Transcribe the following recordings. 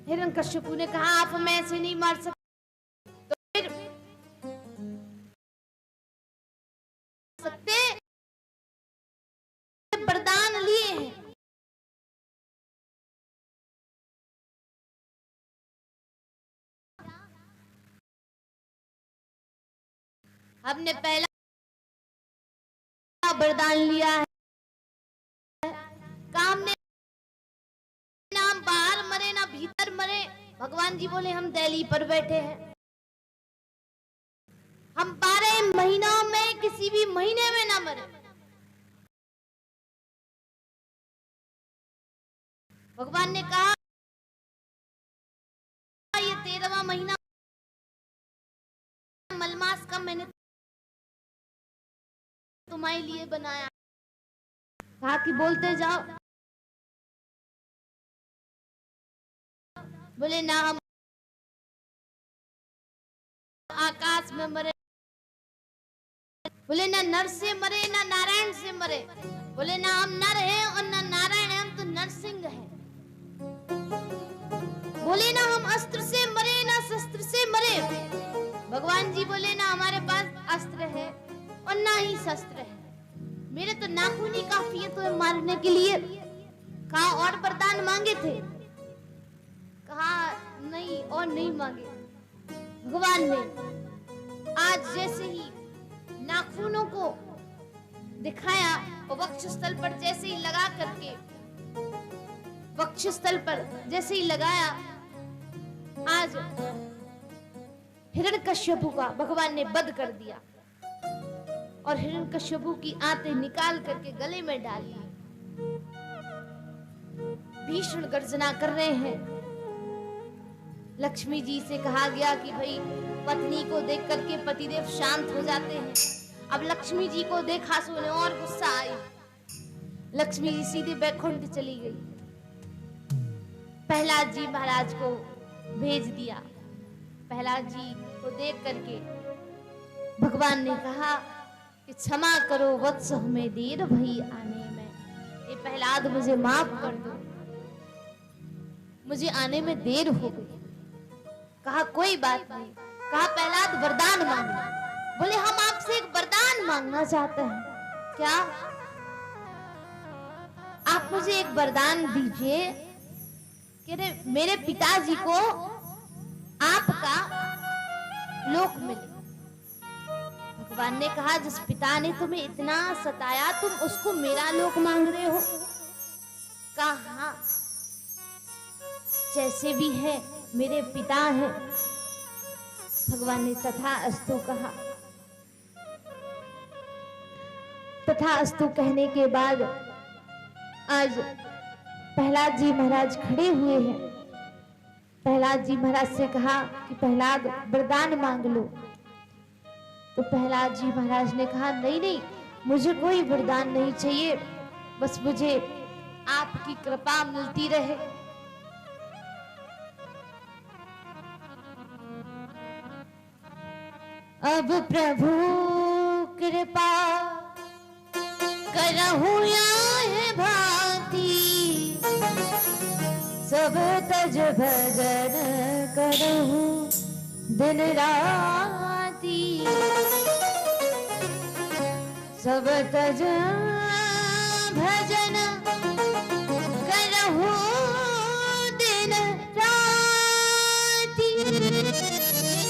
हिरण्यकश्यप ने कहा आप हमें ऐसे नहीं मार सकते, तो फिर सकते वरदान लिए हैं। हमने पहला वरदान लिया है, काम ने ना हम बाहर मरे ना भीतर मरे। भगवान जी बोले हम दिल्ली पर बैठे हैं, हम 12 महीनों में किसी भी महीने में ना मरे। भगवान ने कहा ये 13वां महीना मलमास का मैंने तुम्हारे लिए बनाया। कहा कि बोलते जाओ। बोले ना हम आकाश में मरे, बोले ना नर से मरे ना नारायण से मरे। बोले ना हम नर हैं और ना नारायण हैं, हम तो नरसिंह हैं। बोले ना हम अस्त्र से मरे ना शस्त्र से मरे। भगवान जी बोले ना हमारे पास अस्त्र है और ना ही शस्त्र है, मेरे तो नाखून ही काफी है तुम्हें मारने के लिए। कहा और वरदान मांगे थे? कहा नहीं और नहीं मांगे। भगवान ने आज जैसे ही नाखूनों को दिखाया और वक्षस्थल पर जैसे ही लगा करके, वक्षस्थल पर जैसे ही लगाया, आज हिरण्यकश्यप का भगवान ने वध कर दिया और हिरण्यकश्यप की आंतें निकाल करके गले में डाल ली। भीषण गर्जना कर रहे हैं। लक्ष्मी जी से कहा गया कि भाई पत्नी को देख करके पतिदेव शांत हो जाते हैं। अब लक्ष्मी जी को देखा सो उन्हें और गुस्सा आई। लक्ष्मी जी सीधे बैकुंठ चली गई। प्रहलाद जी महाराज को भेज दिया। प्रहलाद जी को देख करके भगवान ने कहा कि क्षमा करो वत्स हमें देर भई आने में। ये प्रहलाद मुझे माफ कर दो, मुझे आने में देर हो गई। कहा कोई बात नहीं। कहा प्रहलाद वरदान मांगना। बोले हम आपसे एक वरदान मांगना चाहते हैं। क्या? आप मुझे एक वरदान दीजिए कि मेरे पिताजी को आपका लोक मिले। भगवान ने कहा जिस पिता ने तुम्हें इतना सताया तुम उसको मेरा लोक मांग रहे हो? कहा जैसे भी है मेरे पिता हैं। भगवान ने तथा अस्तु कहा। तथा अस्तु कहने के बाद आज प्रहलाद जी महाराज खड़े हुए हैं। प्रहलाद जी महाराज से कहा कि प्रहलाद वरदान मांग लो। तो प्रहलाद जी महाराज ने कहा नहीं नहीं, मुझे कोई वरदान नहीं चाहिए, बस मुझे आपकी कृपा मिलती रहे। अब प्रभु कृपा करहु है भांति, सब तज भजन करहु दिन रात सब तज भजन करहु दिन राति।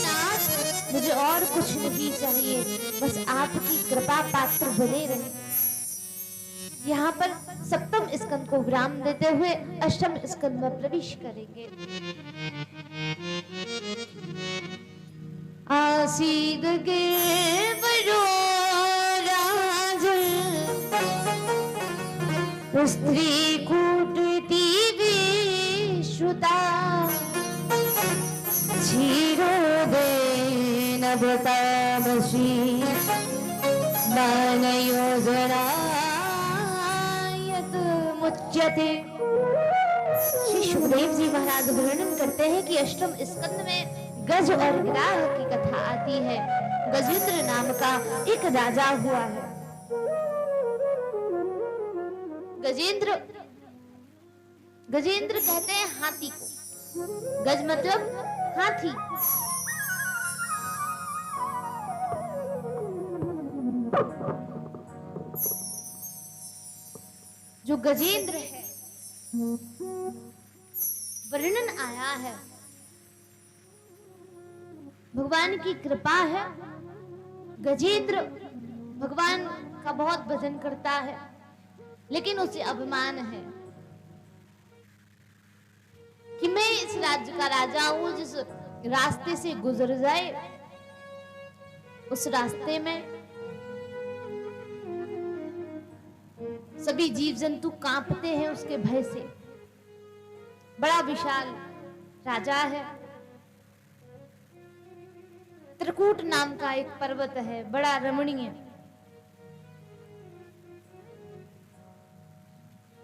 नाथ मुझे और कुछ नहीं चाहिए, बस आपकी कृपा पात्र बने रहे। यहाँ पर सप्तम स्कंद को विराम देते हुए अष्टम स्कंद में प्रवेश करेंगे। आसीद के बरो राज स्त्री कूटती विश्रुता क्षीरो देन बतामसी मान योजना मुच्यते। श्री सुखदेव जी महाराज वर्णन करते हैं कि अष्टम स्कंद में गज और गिराह की कथा आती है। गजेंद्र नाम का एक राजा हुआ है। गजेंद्र गजेंद्र कहते हैं हाथी को। गज मतलब हाथी। जो गजेंद्र है, वर्णन आया है, भगवान की कृपा है। गजेंद्र भगवान का बहुत भजन करता है, लेकिन उसे अभिमान है कि मैं इस राज्य का राजा हूं। जिस रास्ते से गुजर जाए उस रास्ते में सभी जीव जंतु कांपते हैं उसके भय से। बड़ा विशाल राजा है। त्रिकूट नाम का एक पर्वत है, बड़ा रमणीय,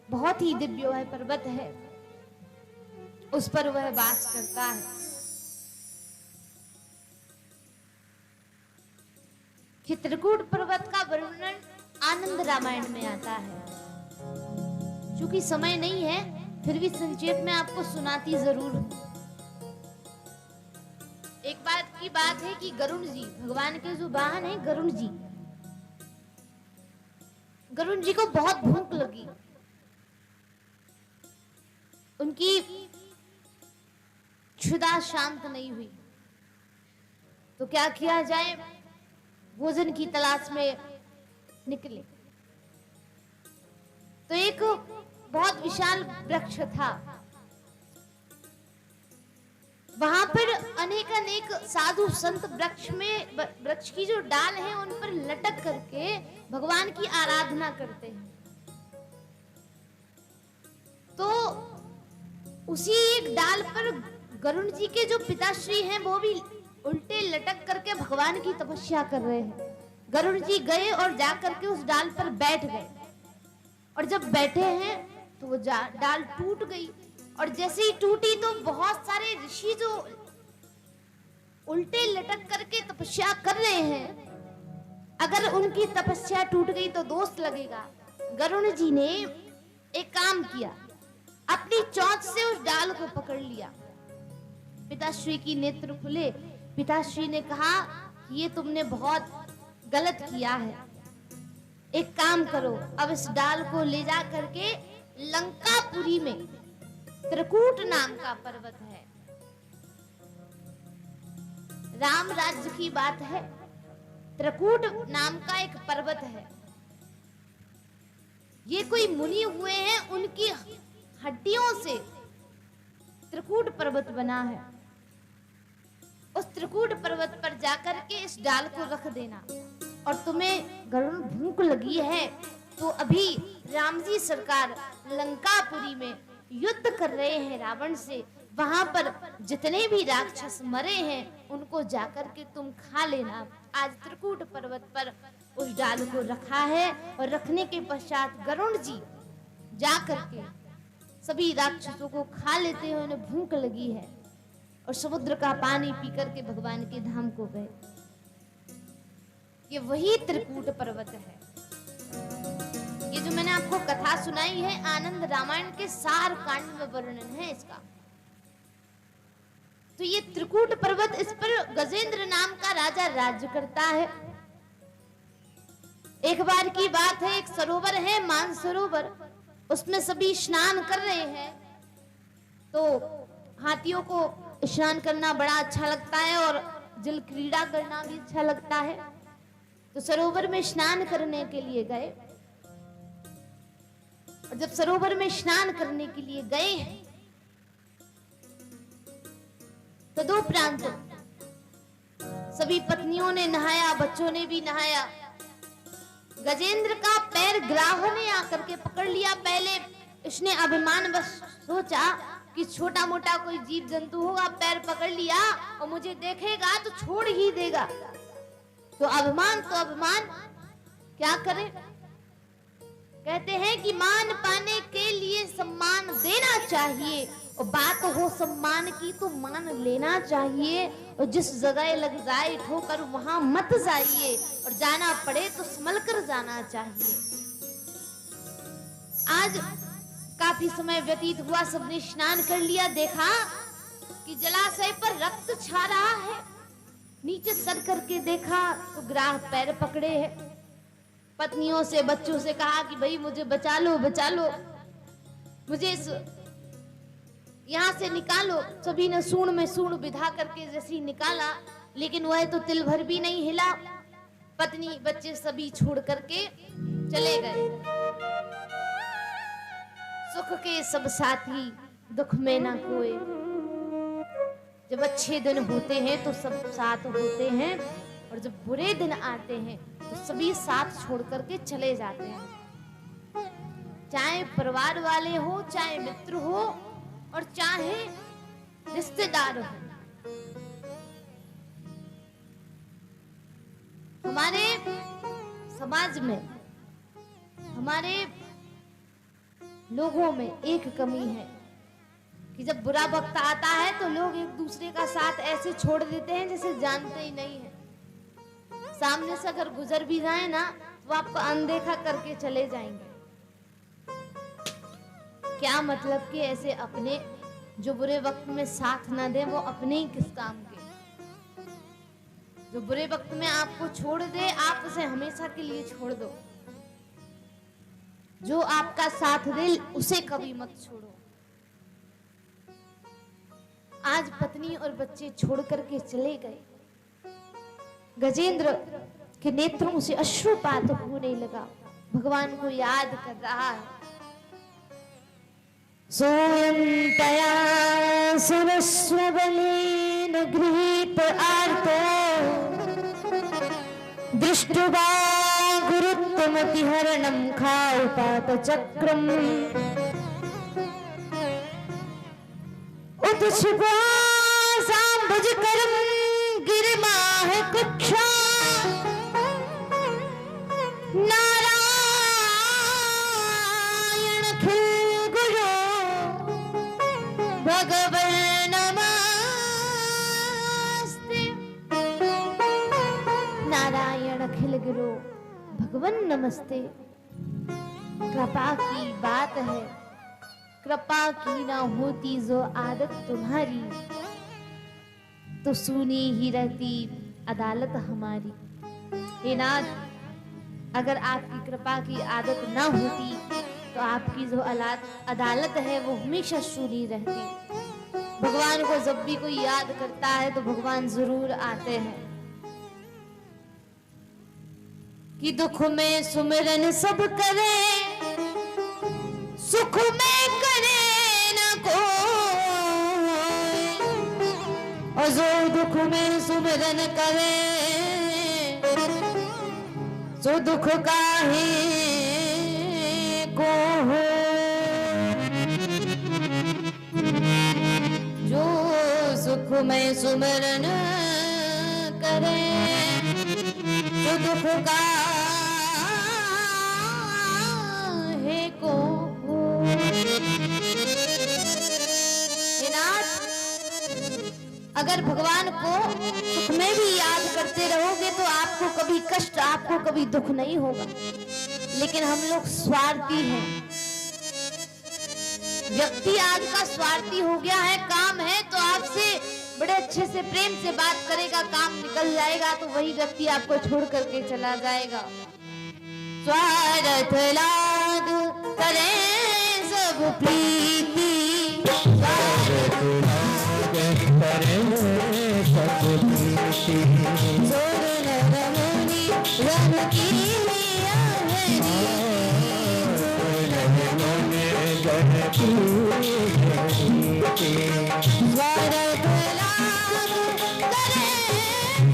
बहुत ही दिव्य है पर्वत है। उस पर वह वास करता है। कि त्रिकूट पर्वत का वर्णन आनंद रामायण में आता है। चूंकि समय नहीं है, फिर भी संक्षेप में आपको सुनाती जरूर हूं। एक बात की बात है कि गरुण जी, भगवान के जो वाहन है गरुण जी को बहुत भूख लगी। उनकी क्षुधा शांत नहीं हुई, तो क्या किया जाए, भोजन की तलाश में निकले। तो एक बहुत विशाल वृक्ष था। वहां पर अनेक साधु संत वृक्ष की जो डाल है उन पर लटक करके भगवान की आराधना करते हैं। तो उसी एक डाल पर गरुण जी के जो पिताश्री हैं वो भी उल्टे लटक करके भगवान की तपस्या कर रहे हैं। गरुड़ जी गए और जाकर के उस डाल पर बैठ गए, और जब बैठे हैं तो वो डाल टूट गई। और जैसे ही टूटी तो बहुत सारे ऋषि जो उल्टे लटक करके तपस्या कर रहे हैं, अगर उनकी तपस्या टूट गई तो दोष लगेगा। गरुड़ जी ने एक काम किया, अपनी चोंच से उस डाल को पकड़ लिया। पिताश्री की नेत्र खुले। पिताश्री ने कहा कि ये तुमने बहुत गलत किया है। एक काम करो, अब इस डाल को ले जा करके लंकापुरी में, त्रिकूट नाम का पर्वत है, राम राज्य की बात है, त्रिकूट नाम का एक पर्वत है। ये कोई मुनि हुए हैं, उनकी हड्डियों से त्रिकूट पर्वत बना है। उस त्रिकूट पर्वत पर जाकर के इस डाल को रख देना। और तुम्हें गरुड़ भूख लगी है तो अभी राम जी सरकार लंकापुरी में युद्ध कर रहे हैं रावण से। वहां पर जितने भी राक्षस मरे हैं उनको जाकर के तुम खा लेना। आज त्रिकूट पर्वत पर उस डाल को रखा है, और रखने के पश्चात गरुड़ जी जाकर के सभी राक्षसों को खा लेते हैं। उन्हें भूख लगी है और समुद्र का पानी पी करके भगवान के धाम को गए। ये वही त्रिकूट पर्वत है। ये जो मैंने आपको कथा सुनाई है, आनंद रामायण के सार कांड में वर्णन है इसका। तो ये त्रिकूट पर्वत, इस पर गजेंद्र नाम का राजा राज्य करता है। एक बार की बात है, एक सरोवर है मानसरोवर, उसमें सभी स्नान कर रहे हैं। तो हाथियों को स्नान करना बड़ा अच्छा लगता है और जल क्रीड़ा करना भी अच्छा लगता है। तो सरोवर में स्नान करने के लिए गए, और जब सरोवर में स्नान करने के लिए गए हैं तो दो प्रांत, सभी पत्नियों ने नहाया, बच्चों ने भी नहाया। गजेंद्र का पैर ग्राह ने आकर के पकड़ लिया। पहले इसने अभिमान बस सोचा कि छोटा मोटा कोई जीव जंतु होगा, पैर पकड़ लिया और मुझे देखेगा तो छोड़ ही देगा। तो अभिमान क्या करे। कहते हैं कि मान पाने के लिए सम्मान देना चाहिए, और बात हो सम्मान की तो मान लेना चाहिए। और जिस जगह लग जाए ठोकर वहां मत जाइए, और जाना पड़े तो संभल कर जाना चाहिए। आज काफी समय व्यतीत हुआ, सबने स्नान कर लिया, देखा कि जलाशय पर रक्त छा रहा है। नीचे सर करके देखा तो ग्राह पैर पकड़े है। पत्नियों से, बच्चों से कहा कि भाई मुझे बचा लो, बचा लो, मुझे यहां से निकालो। सभी ने सूंड में सूंड विधा करके जैसे निकाला, लेकिन वह तो तिल भर भी नहीं हिला। पत्नी बच्चे सभी छोड़ करके चले गए। सुख के सब साथी, दुख में ना कोई। जब अच्छे दिन होते हैं तो सब साथ होते हैं, और जब बुरे दिन आते हैं तो सभी साथ छोड़ करके चले जाते हैं। चाहे परिवार वाले हो, चाहे मित्र हो, और चाहे रिश्तेदार हो। हमारे समाज में, हमारे लोगों में एक कमी है कि जब बुरा वक्त आता है तो लोग एक दूसरे का साथ ऐसे छोड़ देते हैं जैसे जानते ही नहीं है। सामने से अगर गुजर भी जाए ना तो आपको अनदेखा करके चले जाएंगे। क्या मतलब कि ऐसे अपने जो बुरे वक्त में साथ ना दे, वो अपने ही किस काम के। जो बुरे वक्त में आपको छोड़ दे, आप उसे हमेशा के लिए छोड़ दो। जो आपका साथ दे, उसे कभी मत छोड़ो। आज पत्नी और बच्चे छोड़ करके चले गए। गजेंद्र के नेत्रों से अश्रुपात होने लगा, भगवान को याद कर रहा है। सोयं तया सुरस्वबलेन गृहीत आर्तो दृष्ट्वा गुरुत्वमतिहरणं खाउपात चक्रम् उत्क्षिपा सांभुजकरं गिरिमाह कुक्षा नारायण खिलगुरो भगवन् नमस्ते। नारायण खिलगुरो भगवन् नमस्ते। कृपा की बात है, कृपा की ना होती जो आदत तुम्हारी, तो सुनी ही रहती अदालत हमारी। हे नाथ, अगर आपकी कृपा की आदत ना होती तो आपकी जो अदालत है वो हमेशा सुनी रहती। भगवान को जब भी कोई याद करता है तो भगवान जरूर आते हैं। कि दुख में सुमिरन सब करे, सुख में करे न कोई, और जो दुख में सुमिरन करे जो दुख काहे को हो। जो सुख में सुमिरन करे जो दुख काहे को हो। अगर भगवान को सुख में भी याद करते रहोगे तो आपको कभी कष्ट, आपको कभी दुख नहीं होगा। लेकिन हम लोग स्वार्थी हैं। व्यक्ति आज का स्वार्थी हो गया है। काम है तो आपसे बड़े अच्छे से प्रेम से बात करेगा, काम निकल जाएगा, तो वही व्यक्ति आपको छोड़ करके चला जाएगा। स्वार्थ लाद करे सब प्रीति, स्वार्थ लाद करे सब प्रीति, जोर नर मुनि रन की आहरी, नर मुनि रन की आहरी, स्वार्थ लाद करे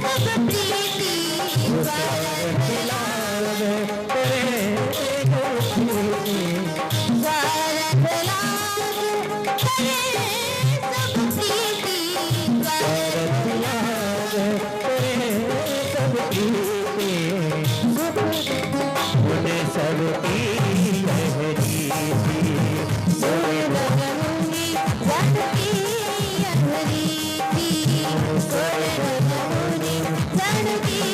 सब प्रीति, स्वार्थ लाद करे सब प्रीति, स्वार्थ लाद करे सब प्रीति, स्वार्थ लाद करे सब प्रीति, मुने सब की लहरी थी, सोए मुनि रन की आहरी थी, सोए मुनि रन की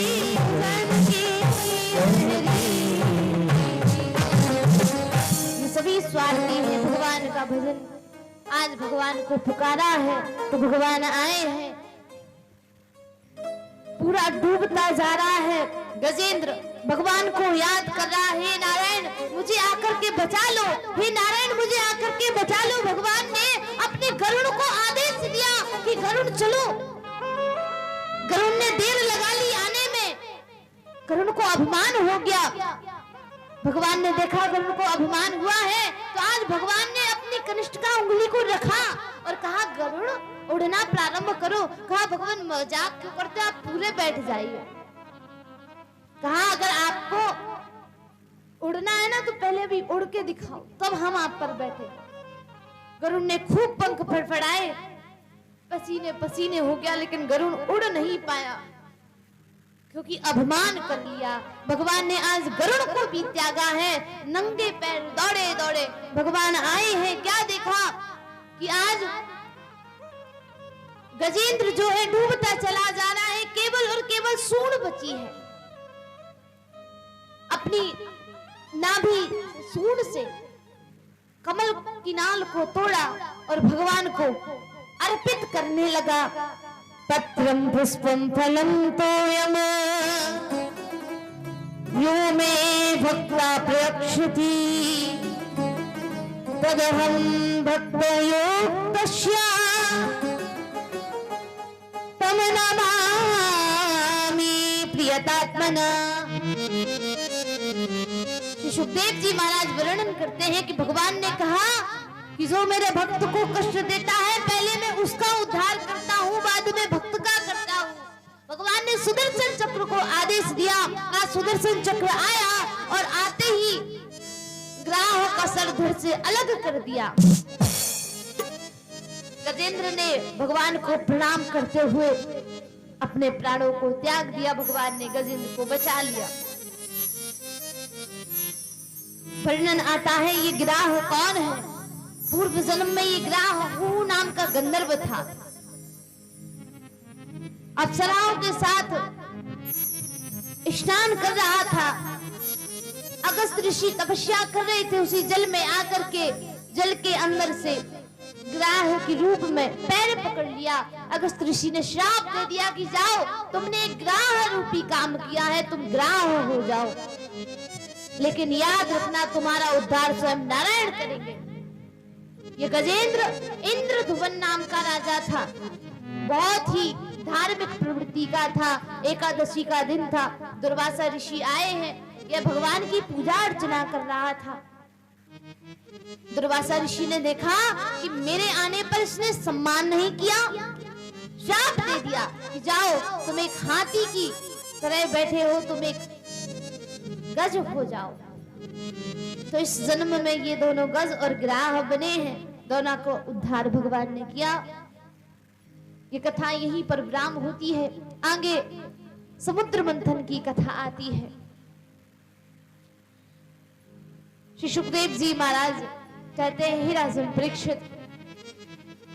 सभी स्वार्थी है। भगवान का भजन, आज भगवान को पुकारा है तो भगवान आए हैं। पूरा डूबता जा रहा है गजेंद्र, भगवान को याद कर रहा है, हे नारायण मुझे आकर के बचा लो, हे नारायण मुझे आकर के बचा लो। भगवान ने अपने गरुड़ को आदेश दिया कि गरुड़ चलो। गरुड़ ने देर लगा ली आने में, गरुड़ को अभिमान हो गया। भगवान ने देखा गरुड़ को अभिमान हुआ है, तो आज भगवान ने अपनी कनिष्ठिका उंगली को रखा और कहा गरुड़ उड़ना प्रारंभ करो। कहा भगवान मजाक क्यों करते, आप पूरे बैठ जाइए। कहा अगर आपको उड़ना है ना तो पहले भी उड़ के दिखाओ, तब हम आप पर बैठे। गरुड़ ने खूब पंख फड़फड़ाए, पसीने पसीने हो गया, लेकिन गरुड़ उड़ नहीं पाया क्योंकि अभिमान कर लिया। भगवान ने आज गरुड़ को भी त्यागा है, नंगे पैर दौड़े दौड़े भगवान आए हैं। क्या देखा कि आज गजेंद्र जो है डूबता चला जा रहा है, केवल और केवल सूंड बची है। अपनी नाभि सूंड से कमल की नाल को तोड़ा और भगवान को अर्पित करने लगा। पत्रम पुष्पम फलम तोयम यो मे भक्ता प्रयक्षति, तदहं भक्तयोक्तस्य तम नमामि प्रियतात्मना। सुखदेव जी महाराज वर्णन करते हैं कि भगवान ने कहा कि जो मेरे भक्त को कष्ट देता है, पहले मैं उसका उद्धार करता हूँ, बाद में भक्त का करता हूँ। भगवान ने सुदर्शन चक्र को आदेश दिया। आज सुदर्शन चक्र आया और आते ही ग्राह का सर धड़ से अलग कर दिया। गजेंद्र ने भगवान को प्रणाम करते हुए अपने प्राणों को त्याग दिया। भगवान ने गजेंद्र को बचा लिया। वर्णन आता है ये गिराह कौन है। पूर्व जन्म में ये गिराह हूँ नाम का गंधर्व था। अप्सराओं के साथ स्नान कर रहा था। अगस्त ऋषि तपस्या कर रहे थे, उसी जल में आकर के जल के अंदर से ग्राह के रूप में पैर पकड़ लिया। अगस्त ऋषि ने श्राप दे दिया कि जाओ, तुमने ग्राह रूपी काम किया है, तुम ग्राह हो जाओ, लेकिन याद रखना तुम्हारा उद्धार स्वयं नारायण करेंगे। ये गजेंद्र इंद्रधुवन नाम का राजा था, बहुत ही धार्मिक प्रवृत्ति का था। एकादशी का दिन था, दुर्वासा ऋषि आए हैं, यह भगवान की पूजा अर्चना कर रहा था। दुर्वासा ऋषि ने देखा कि मेरे आने पर इसने सम्मान नहीं किया, श्राप दे दिया कि जाओ तुम एक हाथी की तरह बैठे हो, तुम एक गज हो जाओ। तो इस जन्म में ये दोनों गज और गिराह बने हैं, दोनों को उद्धार भगवान ने किया। ये कथा यहीं पर विराम होती है, आगे समुद्र मंथन की कथा आती है। श्री सुखदेव जी महाराज कहते हैं, हे राजन परीक्षित,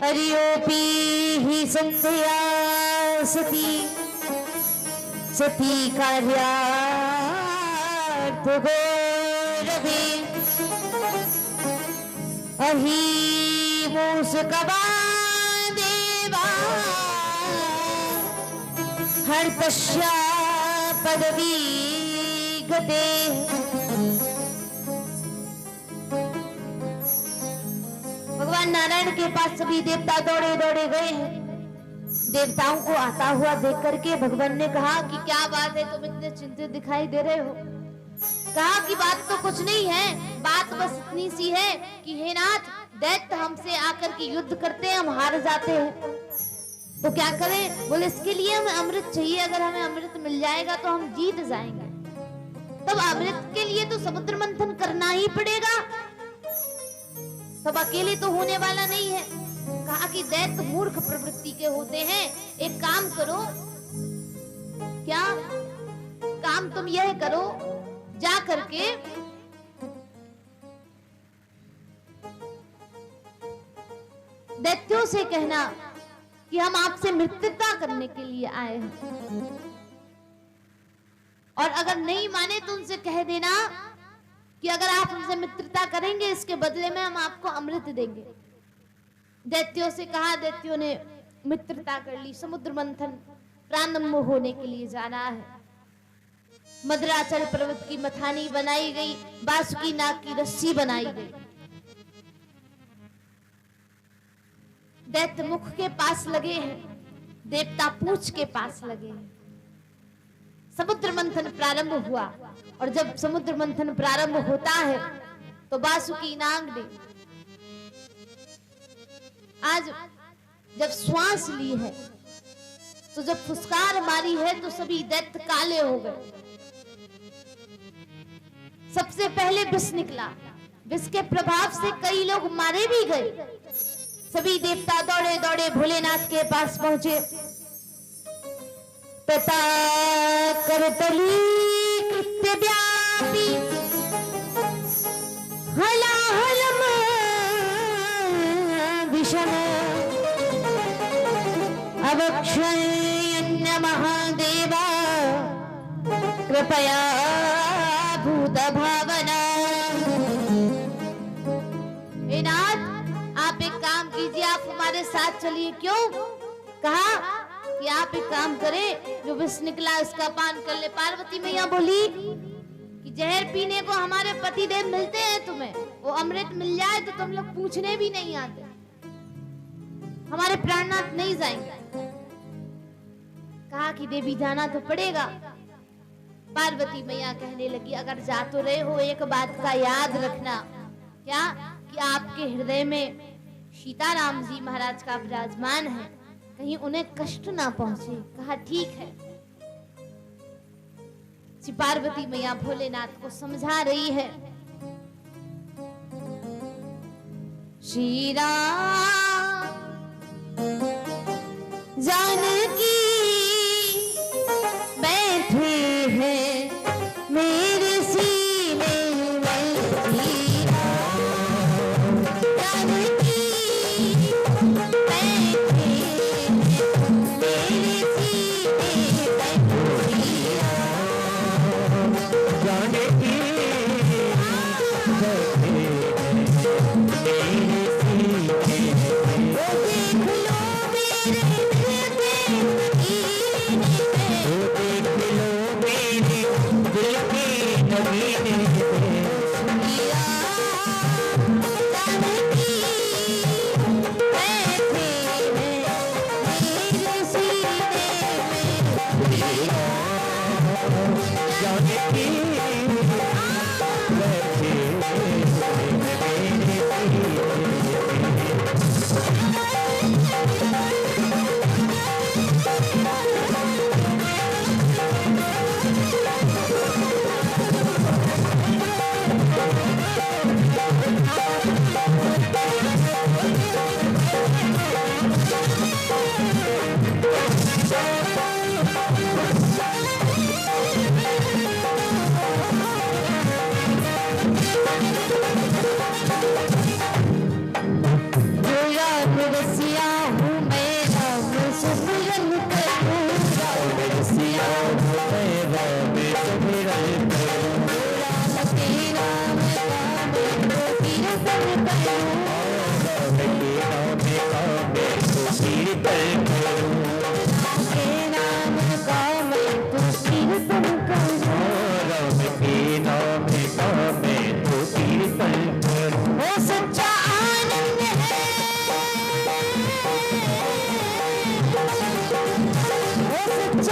हरियोपी ही संध्या सती सती कार्यार्थ गौरवे अहि मूस कबा देवा हर्तस्या पदवी गते। भगवान नारायण के पास सभी देवता दौड़े दौड़े गए हैं। देवताओं को आता हुआ देख करके भगवान ने कहा कि क्या बात है, तुम इतने चिंतित दिखाई दे रहे हो। कहा कि बात तो कुछ नहीं है, बात बस इतनी सी है कि हे नाथ, दैत्य हमसे आकर के युद्ध करते हैं, हम हार जाते हैं, तो क्या करें। बोले इसके लिए हमें अमृत चाहिए, अगर हमें अमृत मिल जाएगा तो हम जीत जाएंगे। तब अमृत के लिए तो समुद्र मंथन करना ही पड़ेगा, तब अकेले तो होने वाला नहीं है। कहा कि दैत्य मूर्ख प्रवृत्ति के होते हैं, एक काम करो। क्या काम? तुम यह करो, जा करके दैत्यों से कहना कि हम आपसे मित्रता करने के लिए आए हैं, और अगर नहीं माने तो उनसे कह देना कि अगर आप हमसे मित्रता करेंगे इसके बदले में हम आपको अमृत देंगे। दैत्यों से कहा, दैत्यों ने मित्रता कर ली। समुद्र मंथन प्रारंभ होने के लिए जाना है। मद्राचल पर्वत की मथानी बनाई गई, बासुकी नाग की रस्सी बनाई गई। दैत्य मुख के पास लगे हैं, देवता पूंछ के पास लगे हैं। समुद्र मंथन प्रारंभ हुआ, और जब समुद्र मंथन प्रारंभ होता है तो बासुकी नाग ने आज जब श्वास ली है, तो जब फुसकार मारी है तो सभी दैत्य काले हो गए। सबसे पहले विष निकला, विष के प्रभाव से कई लोग मारे भी गए। सभी देवता दौड़े दौड़े भोलेनाथ के पास पहुंचे। पिता करतली कृत्य व्यापी हलाहलम विषम अवक्षयन्न महादेवा कृपया भूत भावना। हे नाथ, आप एक काम कीजिए, आप हमारे साथ चलिए। क्यों? कहा कि आप एक काम करें, जो विष निकला उसका पान कर ले। पार्वती मैया बोली कि जहर पीने को हमारे पतिदेव मिलते हैं, तुम्हें वो अमृत मिल जाए तो तुम लोग पूछने भी नहीं आते, हमारे प्राणनाथ नहीं जाएंगे। कहा कि देवी जाना तो पड़ेगा। पार्वती मैया कहने लगी, अगर जा तो रहे हो, एक बात का याद रखना। क्या? कि आपके हृदय में सीताराम जी महाराज का विराजमान है, कहीं उन्हें कष्ट ना पहुंचे। कहा ठीक है। श्री पार्वती मैया भोलेनाथ को समझा रही है। श्री राम जानकी बैठे हैं मेरे सीने में, श्री राम जानकी बैठे हैं मेरे सीने में, श्री राम जानकी बैठे हैं मेरे सीने में। देख लो मेरे दिल के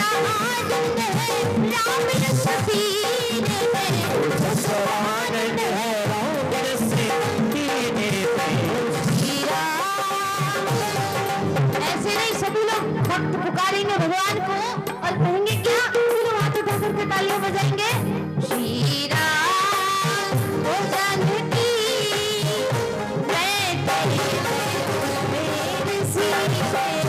आनंद है राम रस पीने में, उसको आनंद है राम रस पीने में। श्री राम। ऐसे नहीं सभी लोग भक्त पुकारेंगे भगवान को और कहेंगे क्या, फिर हाथ उठा करके तालियां बजाएंगे। श्री राम ओ जानकी मैं तेरे मेरे सीने, जानकी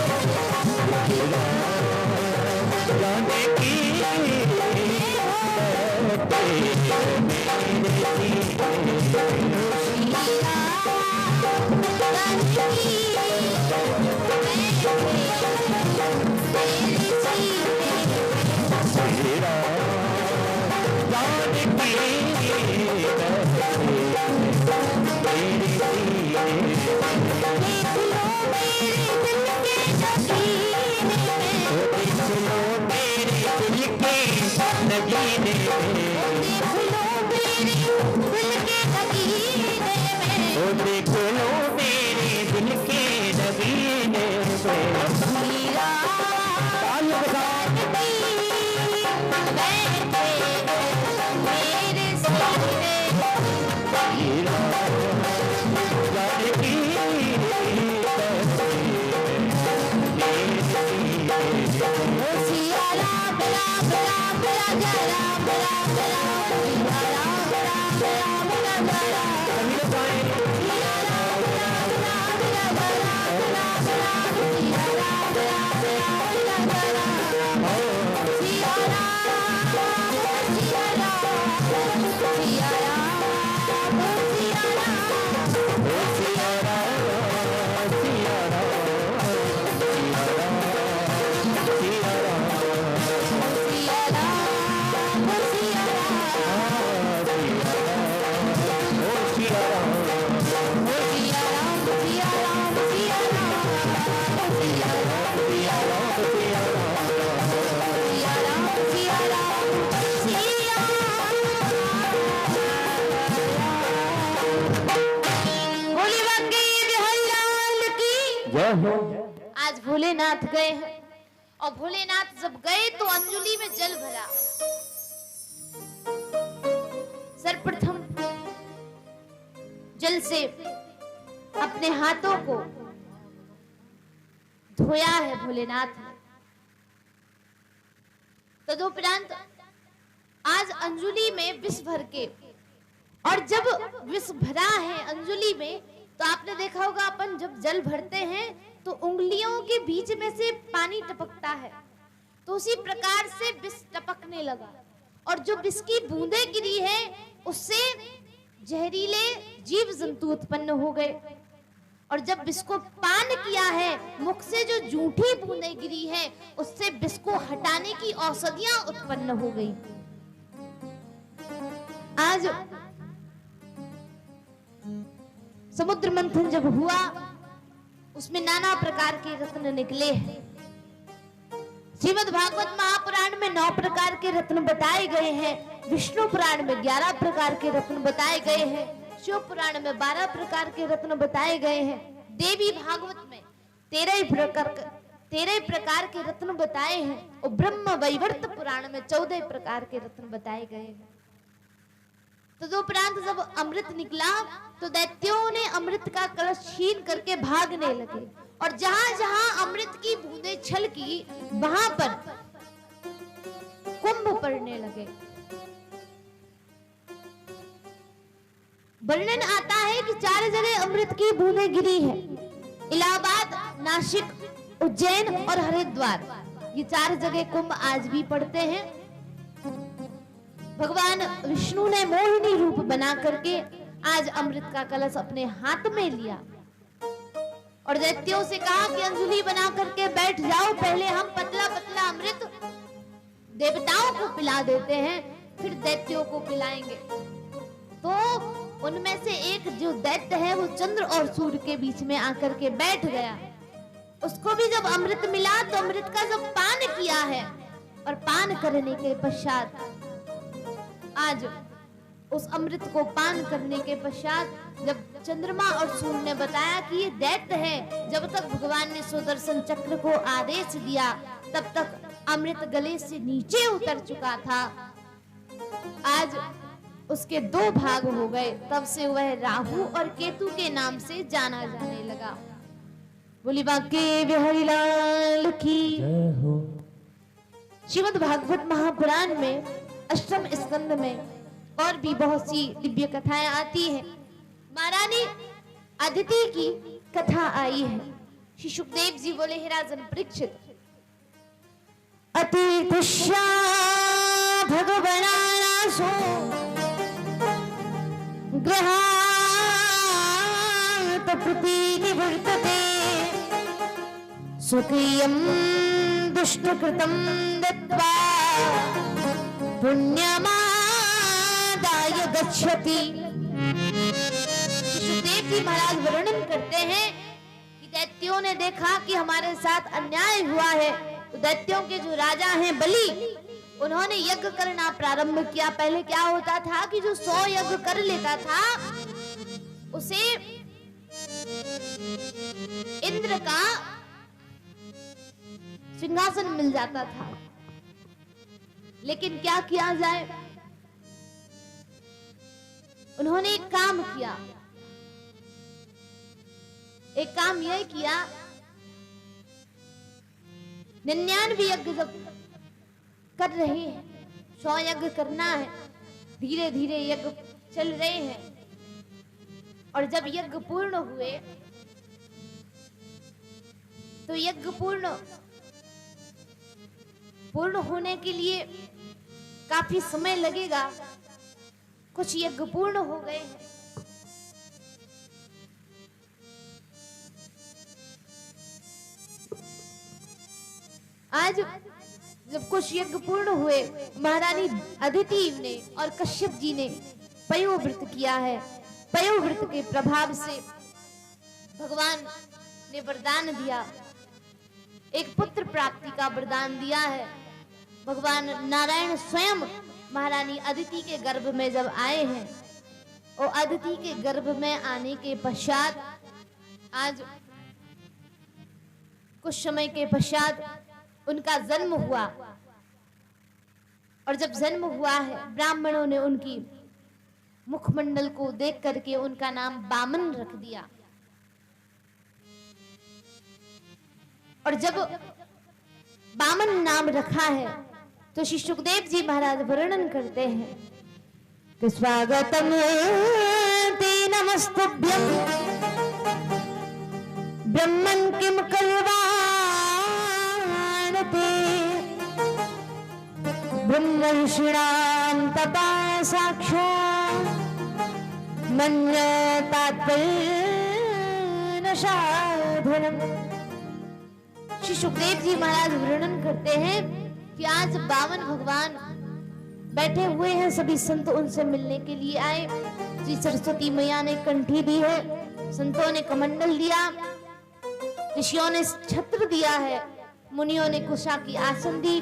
आज भोलेनाथ गए हैं और भोलेनाथ जब गए तो अंजलि में जल भरा। सर्वप्रथम जल से अपने हाथों को धोया है भोलेनाथ ने। तदुपरांत आज अंजलि में विष भर के, और जब विष भरा है अंजलि में तो आपने देखा होगा अपन जब जल भरते हैं तो उंगलियों के बीच में से पानी टपकता है, तो उसी प्रकार से विष टपकने लगा और जो विष की बूंदें गिरी है उससे जहरीले जीव जंतु उत्पन्न हो गए। और जब विष को पान किया है, मुख से जो जूठी बूंदें गिरी है उससे विष को हटाने की औषधियां उत्पन्न हो गई। आज समुद्र मंथन जब हुआ उसमें नाना प्रकार के रत्न निकले हैं। श्रीमद् भागवत महापुराण में 9 प्रकार के रत्न बताए गए हैं, विष्णु पुराण में 11 प्रकार के रत्न बताए गए हैं, शिव पुराण में 12 प्रकार के रत्न बताए गए हैं, देवी भागवत में 13 प्रकार के रत्न बताए हैं और ब्रह्म वैवर्त पुराण में 14 प्रकार के रत्न बताए गए हैं। तदुपरांत जब अमृत निकला तो दैत्यों ने अमृत का कलश छीन करके भागने लगे और जहां जहां अमृत की बूंदें छलकी वहां पर कुंभ पड़ने लगे। वर्णन आता है कि 4 जगह अमृत की बूंदें गिरी है, इलाहाबाद, नासिक, उज्जैन और हरिद्वार। ये 4 जगह कुंभ आज भी पड़ते हैं। भगवान विष्णु ने मोहिनी रूप बना करके आज अमृत का कलश अपने हाथ में लिया और दैत्यों से कहा कि अंजलि बना करके बैठ जाओ, पहले हम पतला पतला अमृत देवताओं को पिला देते हैं, फिर दैत्यों को पिलाएंगे। तो उनमें से एक जो दैत्य है वो चंद्र और सूर्य के बीच में आकर के बैठ गया। उसको भी जब अमृत मिला तो अमृत का जब पान किया है और पान करने के पश्चात आज उस अमृत को पान करने के पश्चात जब चंद्रमा और सूर्य ने बताया कि ये दैत्य है, जब तक भगवान ने सुदर्शन चक्र को आदेश दिया तब तक अमृत गले से नीचे उतर चुका था, आज उसके दो भाग हो गए। तब से वह राहु और केतु के नाम से जाना जाने लगा। बोली बांके बिहारी लाल की जय हो। श्रीमद् भागवत महापुराण में अष्टम स्कंद में और भी बहुत सी दिव्य कथाएं आती हैं। महारानी अदिति की कथा आई है। श्री सुखदेव जी बोले, हे राजन परीक्षित, अतिथिष्या भगवनासो ग्रहात प्रतीनिवर्तते स्वकीयं दुष्टकृतं दत्त्वा पुण्यमादाय गच्छति। सुखदेव जी महाराज वर्णन करते हैं कि दैत्यों ने देखा कि हमारे साथ अन्याय हुआ है, तो दैत्यों के जो राजा हैं बलि, उन्होंने यज्ञ करना प्रारंभ किया। पहले क्या होता था कि जो 100 यज्ञ कर लेता था उसे इंद्र का सिंहासन मिल जाता था। लेकिन क्या किया जाए, उन्होंने एक काम किया। एक काम यह किया, 99 यज्ञ जब कर रहे हैं, 100 यज्ञ करना है, धीरे धीरे यज्ञ चल रहे हैं, और जब यज्ञ पूर्ण हुए तो यज्ञ पूर्ण होने के लिए काफी समय लगेगा। कुछ यज्ञ पूर्ण हो गए हैं। आज जब कुछ यज्ञ पूर्ण हुए, महारानी अदिति ने और कश्यप जी ने पयोव्रत किया है। पयोव्रत के प्रभाव से भगवान ने वरदान दिया, एक पुत्र प्राप्ति का वरदान दिया है। भगवान नारायण स्वयं महारानी अदिति के गर्भ में जब आए हैं, और अदिति के गर्भ में आने के पश्चात आज कुछ समय के पश्चात उनका जन्म हुआ। और जब जन्म हुआ है, ब्राह्मणों ने उनकी मुखमंडल को देख करके उनका नाम बामन रख दिया। और जब बामन नाम रखा है तो श्री सुखदेव जी महाराज वर्णन करते हैं कि स्वागतम ते नमस्तुभ्यं ब्रह्मन् किम कल्वाणते ब्रह्मर्षिणां तपा साक्षात् मन्यतात्पर्येण साधनम्। श्री सुखदेव जी महाराज वर्णन करते हैं कि आज बामन भगवान बैठे हुए हैं, सभी संत उनसे मिलने के लिए आए। श्री सरस्वती मैया ने कंठी दी है, संतों ने कमंडल दिया, ऋषियों ने छत्र दिया है, मुनियों ने कुशा की आसन दी,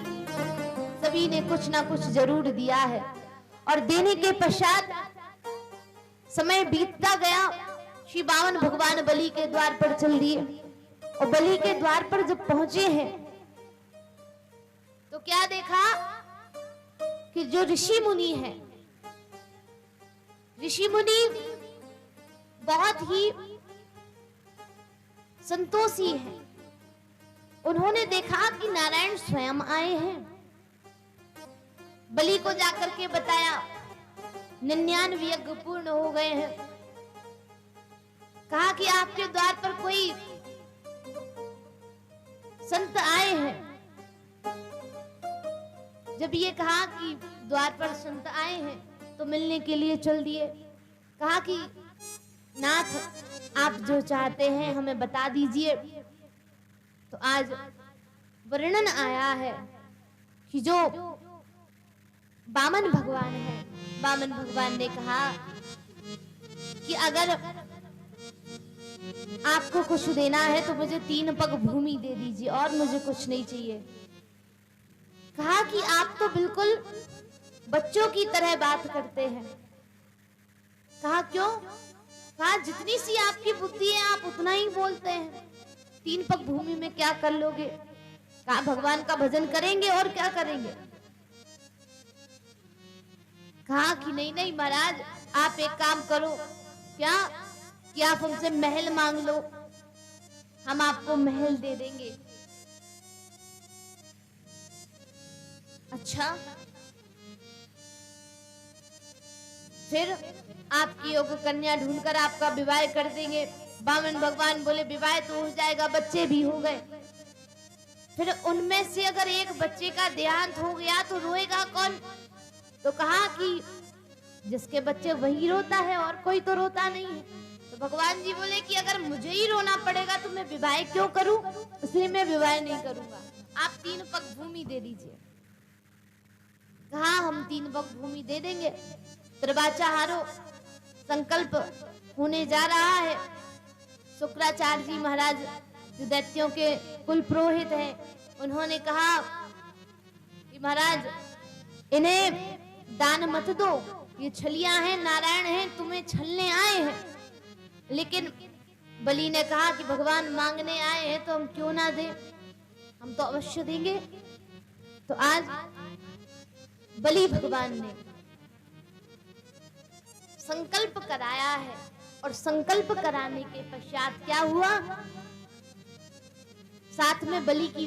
सभी ने कुछ ना कुछ जरूर दिया है। और देने के पश्चात समय बीतता गया। श्री बामन भगवान बलि के द्वार पर चल दिए, और बलि के द्वार पर जब पहुंचे हैं तो क्या देखा कि जो ऋषि मुनि हैं, ऋषि मुनि बहुत ही संतोषी हैं। उन्होंने देखा कि नारायण स्वयं आए हैं। बलि को जाकर के बताया, 99 यज्ञ पूर्ण हो गए हैं। कहा कि आपके द्वार पर कोई संत आए हैं। जब ये कहा कि द्वार पर संत आए हैं तो मिलने के लिए चल दिए। कहा कि नाथ, आप जो चाहते हैं हमें बता दीजिए। तो आज वर्णन आया है कि जो बामन भगवान है, बामन भगवान ने कहा कि अगर आपको कुछ देना है तो मुझे 3 पग भूमि दे दीजिए, और मुझे कुछ नहीं चाहिए। कहा कि आप तो बिल्कुल बच्चों की तरह बात करते हैं। कहा क्यों? कहा जितनी सी आपकी बुद्धि है आप उतना ही बोलते हैं, 3 पग भूमि में क्या कर लोगे। कहा भगवान का भजन करेंगे और क्या करेंगे। कहा कि नहीं नहीं महाराज, आप एक काम करो, क्या कि आप हमसे महल मांग लो, हम आपको महल दे देंगे। अच्छा, फिर आपकी योग्य कन्या ढूंढकर आपका विवाह कर देंगे। वामन भगवान बोले विवाह तो हो जाएगा, बच्चे भी हो गए, फिर उनमें से अगर एक बच्चे का देहांत हो गया तो रोएगा कौन। तो कहा कि जिसके बच्चे वही रोता है और कोई तो रोता नहीं है। तो भगवान जी बोले कि अगर मुझे ही रोना पड़ेगा तो मैं विवाह क्यों करूं, इसलिए मैं विवाह नहीं करूंगा, आप 3 पग भूमि दे दीजिए। कहा हम 3 पग भूमि दे देंगे। त्रिवाचाहारो संकल्प होने जा रहा है। शुक्राचार्य जी महाराज जो दैत्यों के कुल पुरोहित हैं, उन्होंने कहा कि महाराज इन्हें दान मत दो, ये छलियां हैं, नारायण हैं, तुम्हें छलने आए हैं। लेकिन बलि ने कहा कि भगवान मांगने आए हैं तो हम क्यों ना दें, हम तो अवश्य देंगे। तो आज बलि भगवान ने संकल्प कराया है, और संकल्प कराने के पश्चात क्या हुआ, साथ में बलि की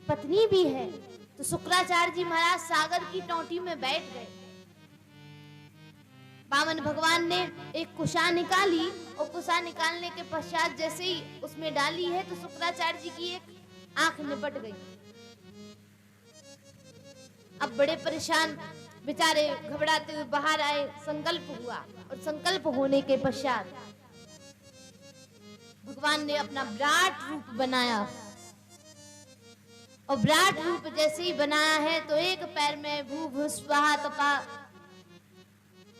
पत्नी भी है। तो शुक्राचार्य जी महाराज सागर की टोटी में बैठ गए। वामन भगवान ने एक कुशा निकाली, और कुशा निकालने के पश्चात जैसे ही उसमें डाली है तो शुक्राचार्य जी की एक आंख निपट गई। अब बड़े परेशान बेचारे घबराते हुए बाहर आए। संकल्प हुआ, और संकल्प होने के पश्चात भगवान ने अपना विराट रूप बनाया, और विराट रूप जैसे ही बनाया है तो एक पैर में भू भू स्वाहा तपा,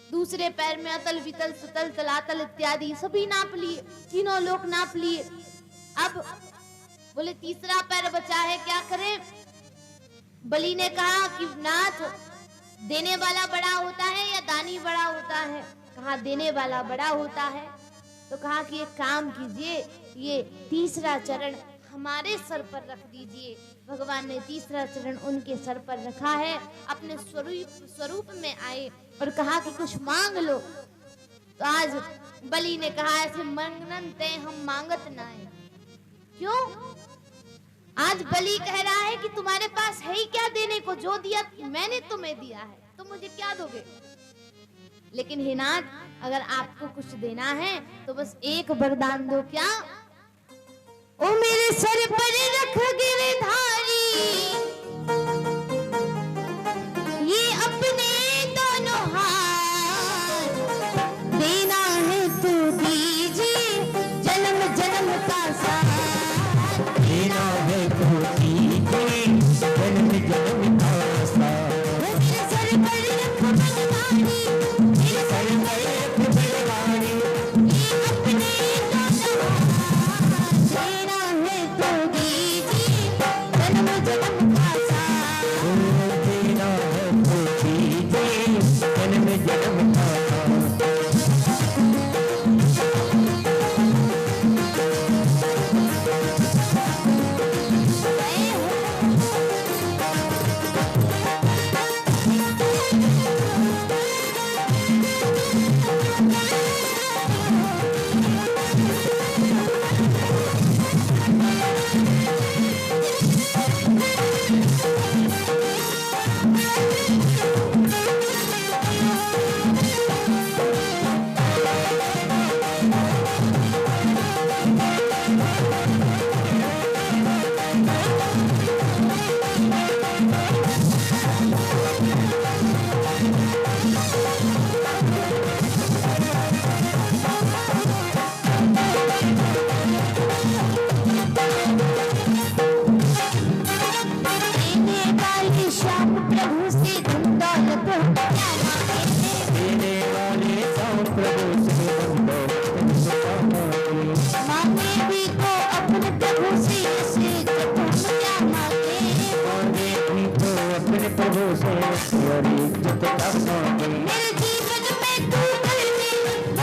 दूसरे पैर में अतल वितल सुतल तलातल इत्यादि सभी नाप लिए, तीनों लोक नाप लिए। अब बोले तीसरा पैर बचा है, क्या करें। बलि ने कहा कि नाथ, देने वाला बड़ा होता है या दानी बड़ा होता है। कहा देने वाला बड़ा होता है। तो कहा कि एक काम कीजिए, ये तीसरा चरण हमारे सर पर रख दीजिए। भगवान ने तीसरा चरण उनके सर पर रखा है, अपने स्वरूप में आए और कहा कि कुछ मांग लो। तो आज बलि ने कहा ऐसे मंगनन ते हम मांगत ना है। क्यों? आज बलि कह रहा है कि तुम्हारे पास है ही क्या देने को, जो दिया मैंने तुम्हें दिया है, तो मुझे क्या दोगे। लेकिन हे नाथ, अगर आपको कुछ देना है तो बस एक वरदान दो। क्या? ओ मेरे सर पर रख गिरधारी, ये अपने दोनों हाथ, देना है तो दीजिए जन्म जन्म का साथ, देना है तो दीजिए जन्म जन्म का साथ। मेरे सर पर रख बलवानी, मेरे सर पर रख बलवानी, ये अपने दोनों हाथ, देना है तो दीजिए जन्म जन्म का साथ। देना है तो दीजिए जन्म जन्म का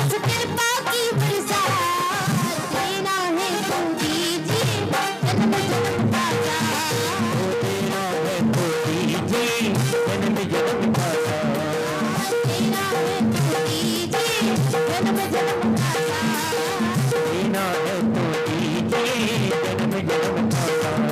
देना है तो दीजिए जन्म जन्म का साथ। जन्म जन्म का साथ। देना है तो दीजिए जन्म जन्म का साथ। देना है तो दीजिए जन्म जन्म का साथ।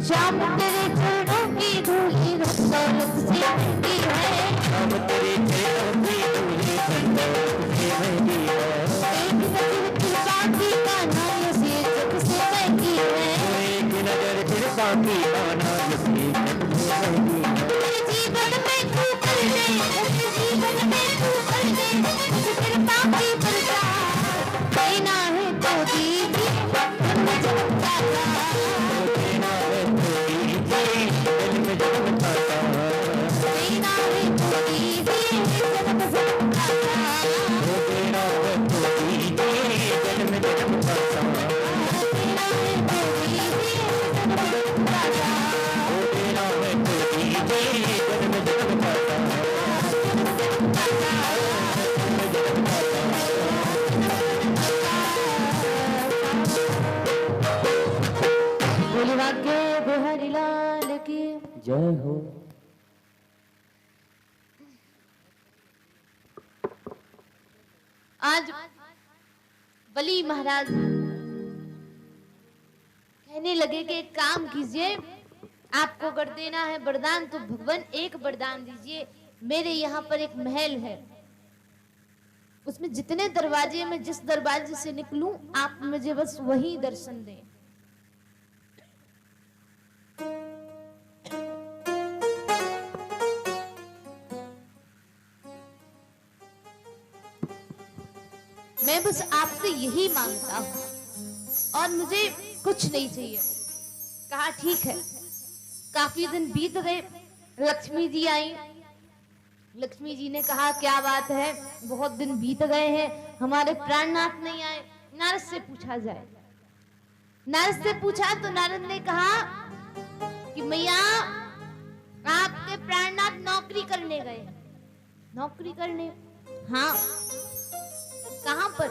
श्याम तेरे चरणों की धूली दौलत से महंगी है। अब तेरे चरणों की धूली दौलत से महंगी है। एक नजर की बाकी का नाम से जग से महंगी है। एक नजर फिर बाकी आना ये जग से महंगी है। मेरे जीवन में तू कर दे, मेरे जीवन में तू कर दे, मुझे तेरे बाकी पर जा। देना है तो दीजिए जन्म जन्म का साथ। देना है तो दीजिए जन्म जन्म का साथ। देना है तो दीजिए जन्म जन्म का साथ। देना है तो दीजिए जन्म जन्म का साथ। देना है तो दीजिए जन्म जन्म का साथ। देना है तो दीजिए जन्म जन्म का बोली भाग्य बिहारी लाल की। जय हो। आज बली महाराज कहने लगे कि एक काम कीजिए, आपको अगर देना है वरदान तो भगवान एक वरदान दीजिए। मेरे यहाँ पर एक महल है, उसमें जितने दरवाजे, मैं जिस दरवाजे से निकलूं आप मुझे बस वही दर्शन दें। मैं बस आपसे यही मांगता हूं और मुझे कुछ नहीं चाहिए। कहा ठीक है। काफी दिन बीत गए, लक्ष्मी जी आई। लक्ष्मी जी ने कहा क्या बात है, बहुत दिन बीत गए हैं, हमारे प्राणनाथ नहीं आए। नारद से पूछा जाए। नारद से पूछा तो नारद ने कहा कि मैया आपके प्राणनाथ नौकरी करने गए। नौकरी करने? हाँ। कहां पर?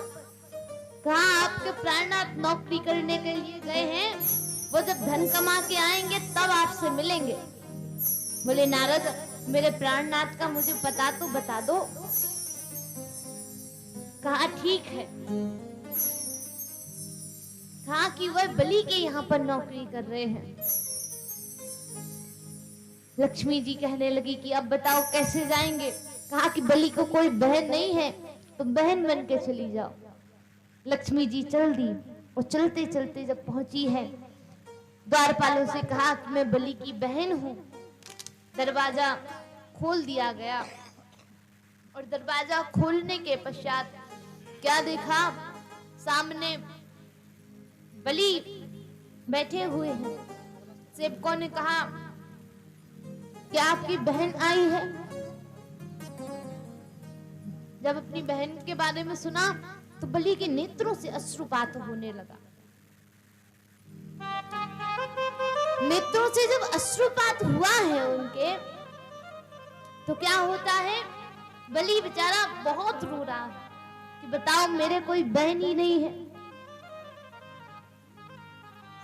कहा आपके प्राणनाथ नौकरी करने के लिए गए हैं, वो जब धन कमा के आएंगे तब आपसे मिलेंगे। बोले नारद मेरे प्राणनाथ का मुझे पता तो बता दो। कहा ठीक है। कहा कि वह बलि के यहाँ पर नौकरी कर रहे हैं। लक्ष्मी जी कहने लगी कि अब बताओ कैसे जाएंगे। कहा कि बलि को कोई बहन नहीं है, तो बहन बन के चली जाओ। लक्ष्मी जी चल दी और चलते चलते जब पहुंची है, द्वारपालों से कहा कि मैं बलि की बहन हूं। दरवाजा खोल दिया गया और दरवाजा खोलने के पश्चात क्या देखा, सामने बलि बैठे हुए हैं। सेवकों ने कहा क्या आपकी बहन आई है? जब अपनी बहन के बारे में सुना तो बलि के नेत्रों से अश्रुपात होने लगा। नेत्रों से जब अश्रुपात हुआ है उनके, तो क्या होता है, बलि बेचारा बहुत रो रहा है कि बताओ मेरे कोई बहन ही नहीं है।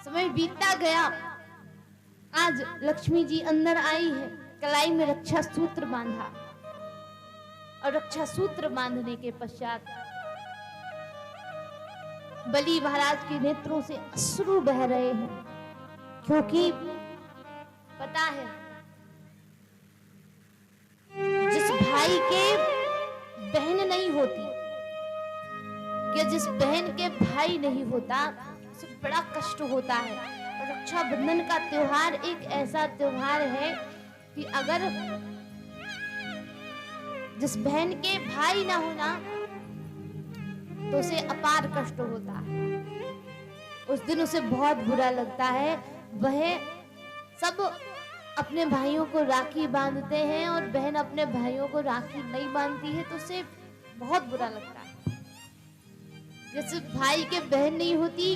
समय बीतता गया। आज लक्ष्मी जी अंदर आई है, कलाई में रक्षा सूत्र बांधा और रक्षा सूत्र बांधने के पश्चात बलि महाराज के नेत्रों से अश्रु बह रहे हैं, क्योंकि पता है जिस भाई के बहन नहीं होती, कि जिस बहन के भाई नहीं होता, उसे बड़ा कष्ट होता है। और रक्षाबंधन का त्योहार एक ऐसा त्योहार है कि अगर जिस बहन के भाई ना होना तो उसे अपार कष्ट होता है। उस दिन उसे बहुत बुरा लगता है। वह सब अपने भाइयों को राखी बांधते हैं और बहन अपने भाइयों को राखी नहीं बांधती है तो उसे बहुत बुरा लगता है। जैसे भाई के बहन नहीं होती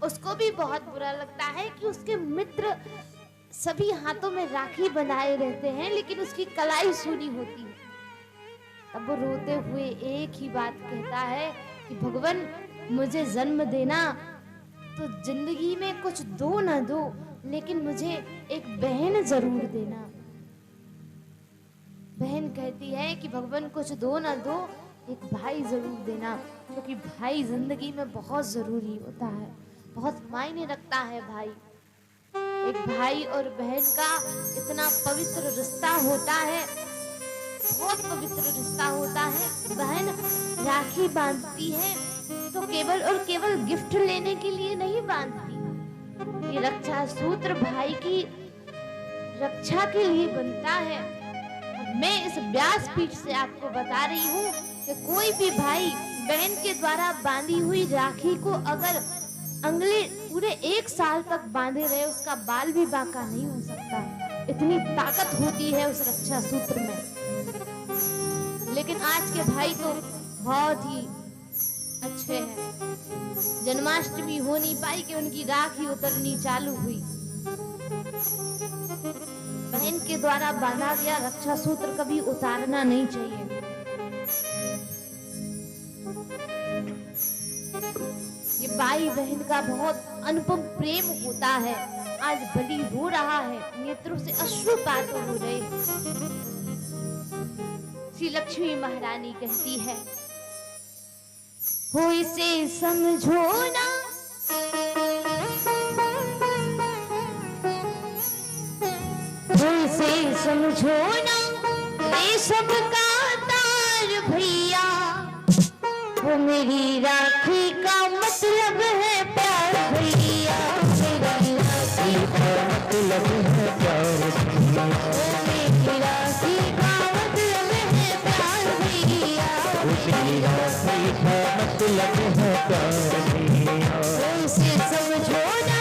उसको भी बहुत बुरा लगता है कि उसके मित्र सभी हाथों में राखी बनाए रहते हैं लेकिन उसकी कलाई सूनी होती है। तब वो रोते हुए एक ही बात कहता है कि भगवान मुझे जन्म देना तो जिंदगी में कुछ दो ना दो लेकिन मुझे एक बहन जरूर देना। बहन कहती है कि भगवान कुछ दो ना दो एक भाई जरूर देना, क्योंकि भाई जिंदगी में बहुत जरूरी होता है, बहुत मायने रखता है भाई। एक भाई और बहन का इतना पवित्र रिश्ता होता है, बहुत पवित्र रिश्ता होता है। बहन राखी बांधती है तो केवल और केवल गिफ्ट लेने के लिए नहीं बांधती, ये रक्षा सूत्र भाई की रक्षा के लिए बनता है। मैं इस व्यासपीठ से आपको बता रही हूँ कि कोई भी भाई बहन के द्वारा बांधी हुई राखी को अगर अंगले पूरे 1 साल तक बांधे रहे उसका बाल भी बांका नहीं हो सकता, इतनी ताकत होती है उस रक्षा सूत्र में। लेकिन आज के भाई तो बहुत ही अच्छे हैं। जन्माष्टमी हो नहीं पाई कि उनकी राखी उतरनी चालू हुई। बहन के द्वारा बांधा गया रक्षा सूत्र कभी उतारना नहीं चाहिए। ये भाई बहन का बहुत अनुपम प्रेम होता है। आज बलि रो रहा है, नेत्रों से अश्रुपात हो रहे। श्री लक्ष्मी महारानी कहती है, हो इसे समझो ना, हो इसे समझो ना, रेशम का तार भैया, वो मेरी राखी का मतलब है प्यार भैया, मेरी राखी का मतलब है प्यार भैया, वो मेरी राखी का मतलब है प्यार भैया, वो मेरी राखी का मतलब है प्यार भैया। उसे समझो ना,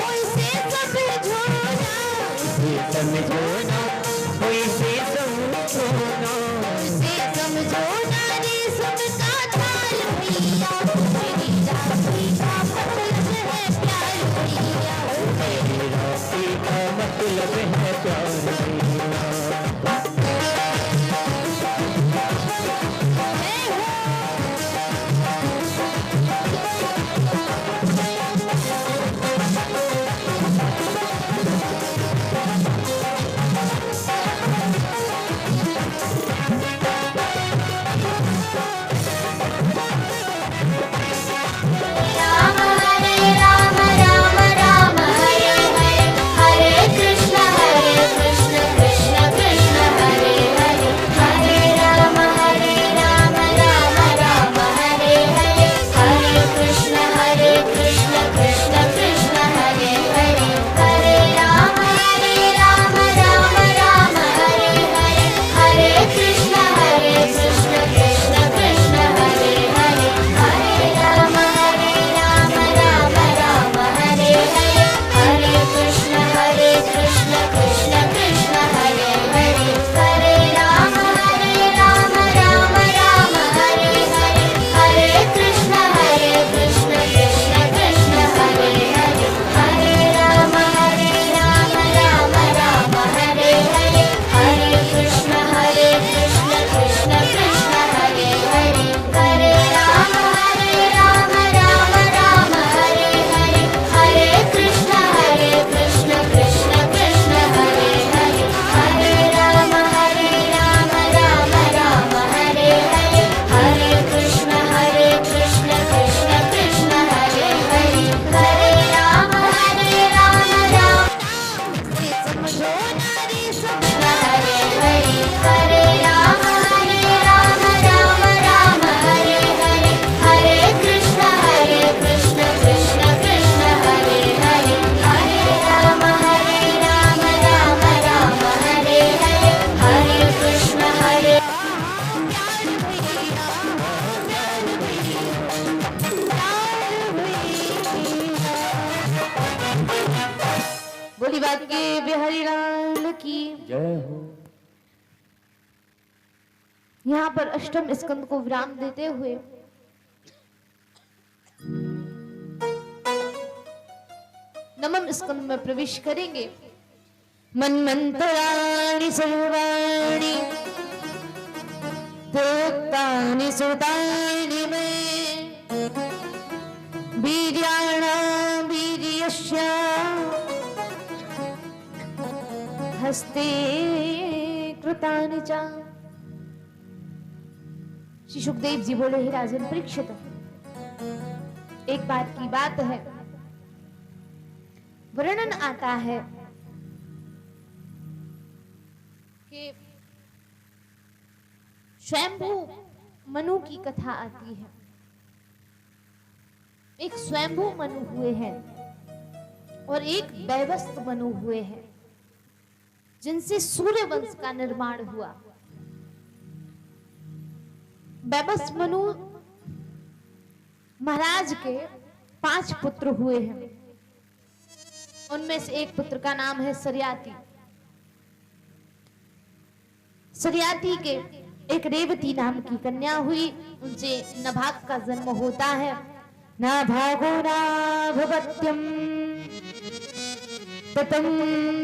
उसे समझो ना, उसे समझो ना, उसे समझो ना, उसे समझो ना, रेशम का तार भैया, मेरी राखी का मतलब है प्यार भैया, मेरी राखी का मतलब है प्यार भैया। Hare Krishna गंगे बिहारी लाल की जय हो। यहाँ पर अष्टम स्कंद को विराम देते हुए नवम स्कंद में प्रवेश करेंगे। मन्वन्तराणि सर्वाणि प्रोक्तानि सुतानि मे वीर्याणां वीर्यस्य हस्ते कृतानि च। श्री सुखदेव जी बोले, हे राजन परीक्षित, एक बार की बात है, वर्णन आता है कि स्वयंभू मनु की कथा आती है। एक स्वयंभू मनु हुए हैं और एक दैवस्थ मनु हुए हैं, जिनसे सूर्य वंश का निर्माण हुआ। दैवस्थ मनु महाराज के 5 पुत्र हुए हैं। उनमें से एक पुत्र का नाम है सरियाती। सरियाती के एक रेवती नाम की कन्या हुई, उनसे नभाग का जन्म होता है। नाभागो नाभवत्यम ततम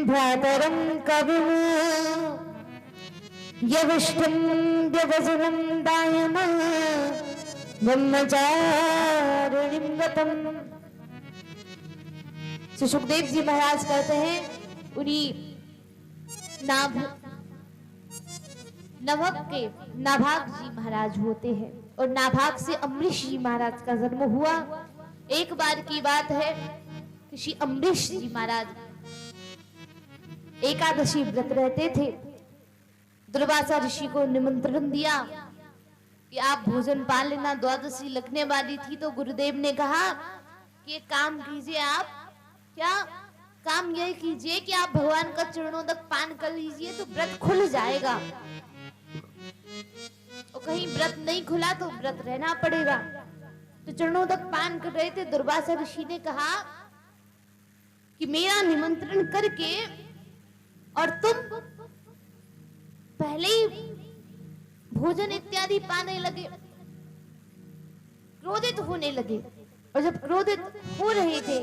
भ्रातरम कविम यविष्टम व्यवजनम दायम ब्रह्मचारिणीं गतम। श्री सुखदेव जी महाराज कहते हैं, उन्हीं नभग के नाभाग जी महाराज होते हैं और नाभाग से अम्बरीश जी महाराज का जन्म हुआ। एक बार की बात है कि श्री अम्बरीश जी महाराज एकादशी व्रत रहते थे। दुर्वासा ऋषि को निमंत्रण दिया कि आप भोजन पा लेना, द्वादशी लगने वाली थी। तो गुरुदेव ने कहा कि एक काम कीजिए, आप क्या काम यही कीजिए कि आप भगवान का चरणों तक पान कर लीजिए तो व्रत खुल जाएगा, और कहीं व्रत नहीं खुला तो व्रत रहना पड़ेगा। तो चरणों तक पान कर रहे थे। दुर्वासा ऋषि ने कहा कि मेरा निमंत्रण करके और तुम पहले ही भोजन इत्यादि पाने लगे, क्रोधित होने लगे। और जब क्रोधित हो रहे थे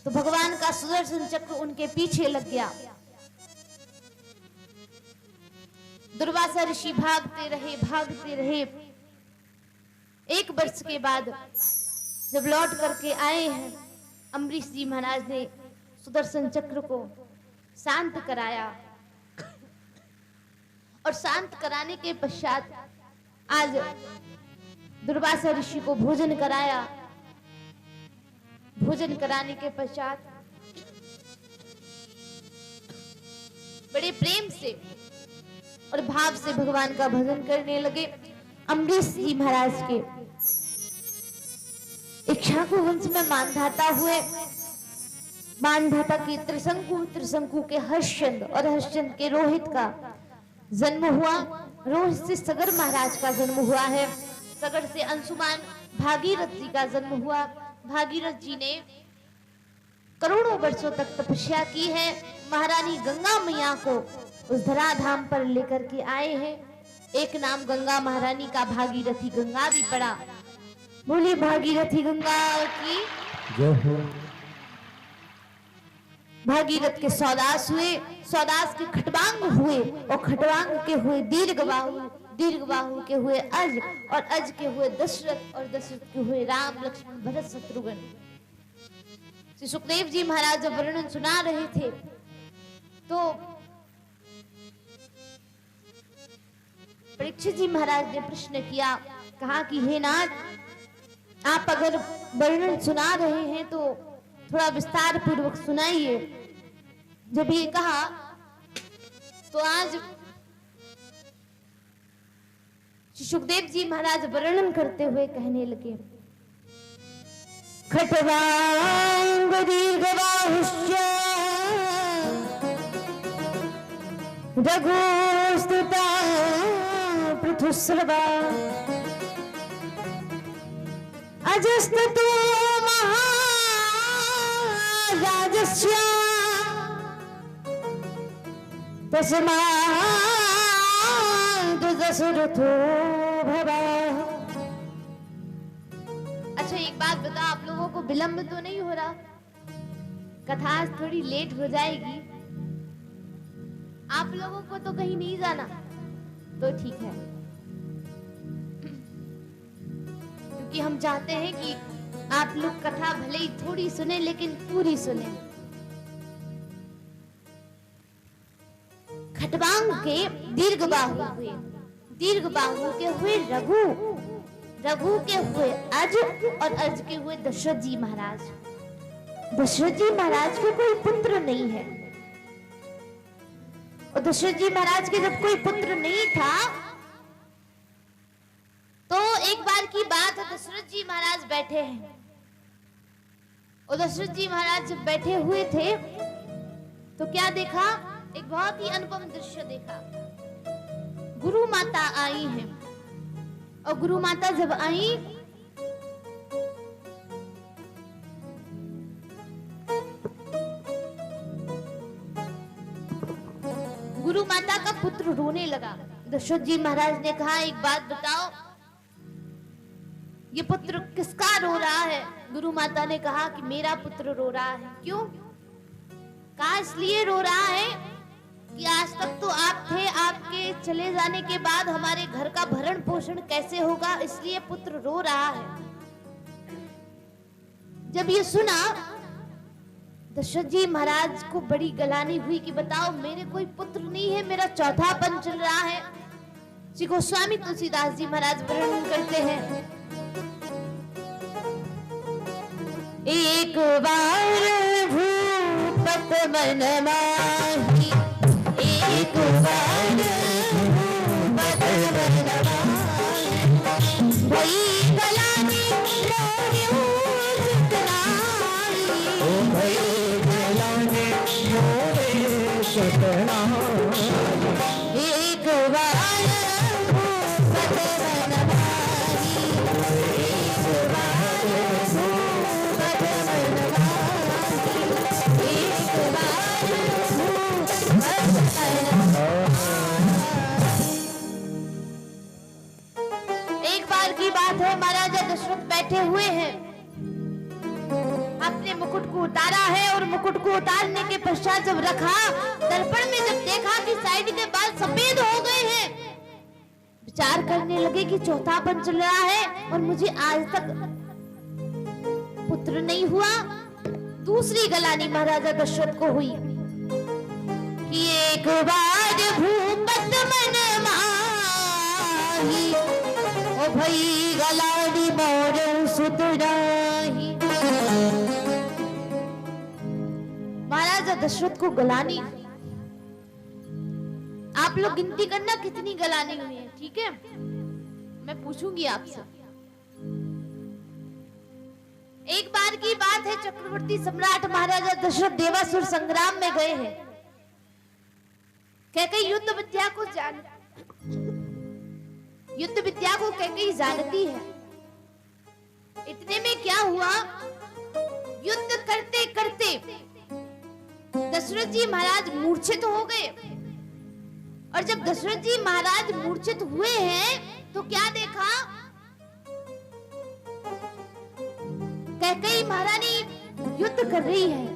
तो भगवान का सुदर्शन चक्र उनके पीछे लग गया। दुर्वासा ऋषि भागते रहे। 1 वर्ष के बाद जब लौट करके आए हैं, अम्बरीश जी महाराज ने सुदर्शन चक्र को शांत कराया और शांत कराने के पश्चात आज दुर्वासा ऋषि को भोजन कराया। भोजन कराने के पश्चात बड़े प्रेम से और भाव से भगवान का भजन करने लगे। अम्बरीश जी महाराज के इक्ष्वाकु वंश में मानधाता के त्रिशंकु के हर्षचंद और हर्षचंद के रोहित का जन्म हुआ। रोहित से सगर महाराज का जन्म हुआ है। सगर से अंशुमान भागीरथ जी का जन्म हुआ। भागीरथ जी ने करोड़ों वर्षों तक तपस्या की है। महारानी गंगा मैया को उस धराधाम पर लेकर के आए हैं। एक नाम गंगा महारानी का भागीरथी गंगा भी पड़ा। बोलिए भागीरथी गंगा की जय हो। भागीरथ के सौदास हुए, सौदास के खटवांग हुए और खटवांग के हुए दीर्घबाहु के हुए अज, और अज के हुए दशरथ, और दशरथ के हुए राम लक्ष्मण भरत शत्रुघ्न। श्री सुखदेव जी महाराज जब वर्णन सुना रहे थे तो परीक्षित जी महाराज ने प्रश्न किया, कहा कि हे नाथ, आप अगर वर्णन सुना रहे हैं तो थोड़ा विस्तार पूर्वक सुनाइए। जब ये कहा तो आज सुखदेव जी महाराज वर्णन करते हुए कहने लगे, खटवांग दीर्घबाहुश्च रघुस्तुता पृथुस्रवा अजस्ततो महाराजस्य तस्मात् दशरथो भवाः। अच्छा एक बात बताओ, आप लोगों को विलंब तो नहीं हो रहा? कथा आज थोड़ी लेट हो जाएगी। आप लोगों को तो कहीं नहीं जाना तो ठीक है, क्योंकि हम चाहते हैं कि आप लोग कथा भले ही थोड़ी सुने लेकिन पूरी सुने। खटवांग के दीर्घबाहु हुए, दीर्घबाहु के हुए रघु, रघु के हुए अज, और अज के हुए दशरथ जी महाराज। दशरथ जी महाराज के कोई पुत्र नहीं है, और दशरथ जी महाराज के जब कोई पुत्र नहीं था तो एक बार की बात है, दशरथ जी महाराज बैठे हैं, और दशरथ जी महाराज जब बैठे हुए थे तो क्या देखा? एक बहुत ही अनुपम दृश्य देखा। गुरु माता आई हैं, और गुरु माता जब आई गुरु माता का पुत्र रोने लगा। दशरथ जी महाराज ने कहा एक बात बताओ, ये पुत्र किसका रो रहा है? गुरु माता ने कहा कि मेरा पुत्र रो रहा है। क्यों? कहा इसलिए रो रहा है कि आज तक तो आप थे, आपके चले जाने के बाद हमारे घर का भरण पोषण कैसे होगा, इसलिए पुत्र रो रहा है। जब ये सुना दशरथ जी महाराज को बड़ी गलानी हुई कि बताओ मेरे कोई पुत्र नहीं है, मेरा चौथापन चल रहा है। श्री गोस्वामी तुलसीदास जी महाराज वर्णन करते हैं, एक बार भूपत मन माही, एक बार भूपत मन माही, भई गलानी मोरे सुतनाई, ओ भई गलानी मोरे सुतनाई। एक बार भूपत मन माही, एक बार भूपत मन माही, एक बार भूपत मन माही। एक बार की बात है, महाराजा दशरथ बैठे हुए हैं, अपने मुकुट को उतारा है, और मुकुट को उतारने के पश्चात जब रखा, दर्पण में जब देखा कि साइड के बाल सफेद हो गए हैं, विचार करने लगे कि चौथापन चल रहा है और मुझे आज तक पुत्र नहीं हुआ। दूसरी गलानी महाराजा दशरथ को हुई कि एक बार भूपत मन माही, ओ भई गलानी मोरे सुतनाही। महाराजा दशरथ को गलानी। आप लोग गिनती करना कितनी गलानी हुई है, ठीक है? मैं पूछूंगी आपसे। एक बार की बात है, चक्रवर्ती सम्राट महाराजा दशरथ देवासुर संग्राम में गए हैं। कैकेयी युद्ध विद्या को जानती है। इतने में क्या हुआ, युद्ध करते करते दशरथ जी महाराज मूर्छित हो गए, और जब दशरथ जी महाराज मूर्छित हुए हैं तो क्या देखा, कैकेयी महारानी युद्ध कर रही है,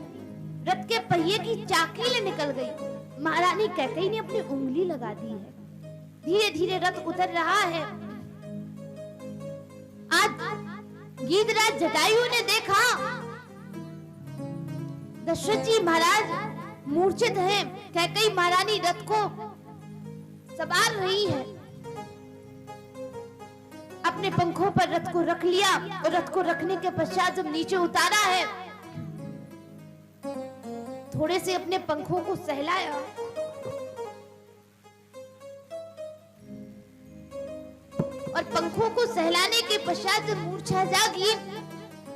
रथ के पहिए की चाकीलें निकल गई। महारानी कैकेयी ने अपनी उंगली लगा दी है, धीरे धीरे रथ उतर रहा है। आज गीधराज जटायु ने देखा दशरथ जी महाराज मूर्छित हैं, कैकेयी महारानी रथ को सवार रही है, अपने पंखों पर रथ को रख लिया, और रथ को रखने के पश्चात जब नीचे उतारा है, थोड़े से अपने पंखों को सहलाया, और पंखों को सहलाने के पश्चात जब मूर्छा जागी,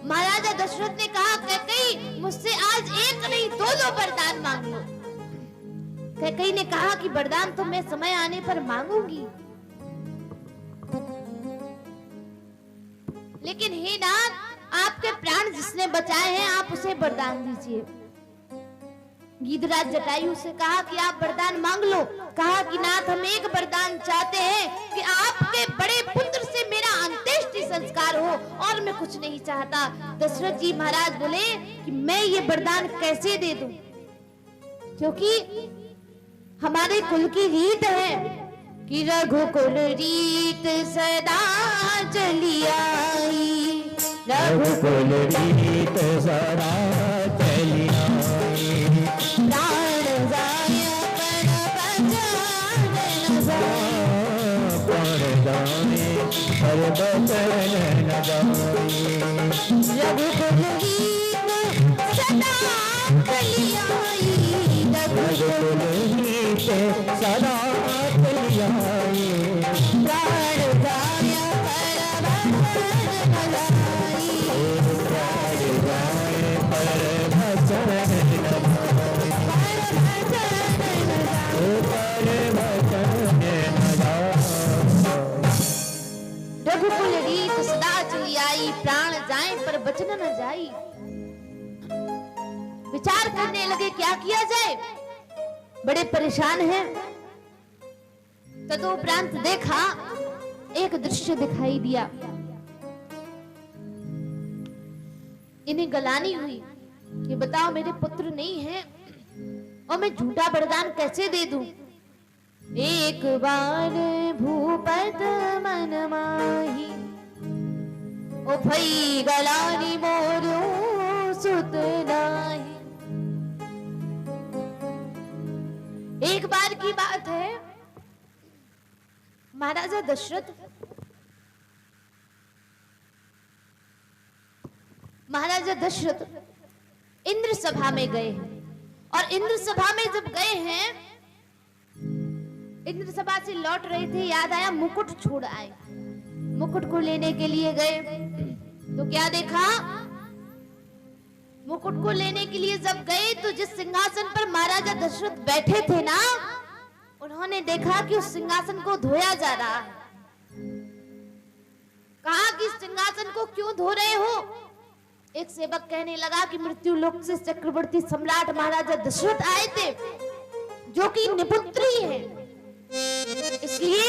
महाराजा दशरथ ने कहा कैकेयी मुझसे आज एक नहीं दो वरदान मांग लो। कैकेयी ने कहा कि वरदान तो मैं समय आने पर मांगूंगी, लेकिन हे नाथ आपके प्राण जिसने बचाए हैं आप उसे वरदान दीजिए। गीधराज जटायु से कहा कि आप वरदान मांग लो। कहा कि नाथ हम एक वरदान चाहते हैं कि आपके बड़े पुत्र से मेरा अंत्येष्टि संस्कार हो, और मैं कुछ नहीं चाहता। दशरथ जी महाराज बोले कि मैं ये वरदान कैसे दे दूं, क्योंकि हमारे कुल की रीत है कि रघुकुल रीत सदा चली आई, रघुकुल रीत सदा चली आई, प्राण जाय पर बचन न जाए, रघुकुल रीत सदा चली आई, रघुकुल रीत सदा चली आई, प्राण जाय पर बचन न जाए, प्राण जाए पर बचन न रघुकुल रीत सदा चली आई, प्राण जाए पर बचन न जाई। विचार करने लगे क्या किया जाए, बड़े परेशान हैं। तदुपरांत देखा एक दृश्य दिखाई दिया। इन्हें गलानी हुई कि बताओ मेरे पुत्र नहीं है और मैं झूठा वरदान कैसे दे दूं। एक बार भूपत मन माही, ओ भई गलानी मोरू सुत नाही। एक बार की बात है, महाराजा दशरथ इंद्र सभा में गए हैं, और इंद्र सभा में जब गए हैं, इंद्र सभा से लौट रहे थे, याद आया मुकुट छोड़ आए। मुकुट को लेने के लिए गए तो क्या देखा, मुकुट को लेने के लिए जब गए तो जिस सिंहासन पर महाराजा दशरथ बैठे थे ना, उन्होंने देखा कि उस सिंहासन को धोया जा रहा है। कहा कि इस सिंहासन को क्यों धो रहे हो। एक सेवक कहने लगा कि मृत्यु लोक से चक्रवर्ती सम्राट महाराजा दशरथ आए थे, जो कि निपुत्री है, इसलिए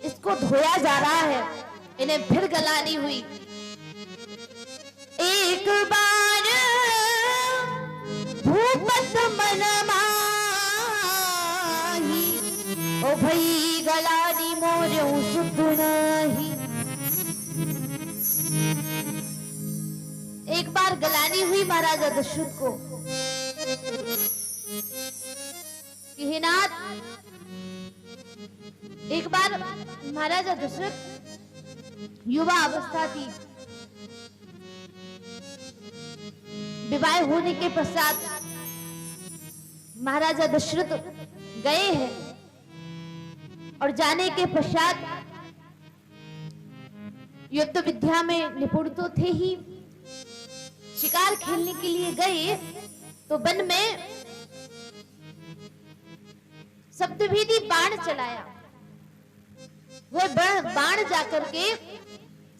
इसको धोया जा रहा है। इन्हें फिर गलानी हुई। एक बार भूपत मन माही, ओ भई गलानी मोरे सुत नाही। एक बार गलानी हुई महाराजा दशरथ को कि हे नाथ, एक बार महाराजा दशरथ युवा अवस्था थी, विवाह होने के पश्चात महाराजा दशरथ गए हैं, और जाने के पश्चात युद्ध विद्या में निपुण तो थे ही, शिकार खेलने के लिए गए तो वन में सप्तभेदी बाण चलाया। वह बाण जाकर के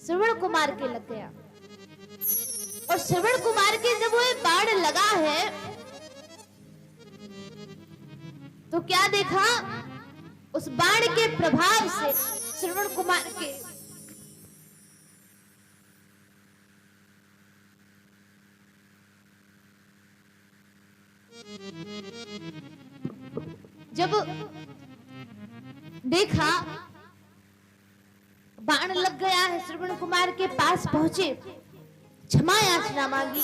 श्रवण कुमार के लग गया, और श्रवण कुमार के जब वो बाण लगा है तो क्या देखा, उस बाण के प्रभाव से श्रवण कुमार के जब देखा बाण लग गया है, श्रवण कुमार के पास पहुंचे, क्षमा याचना मांगी,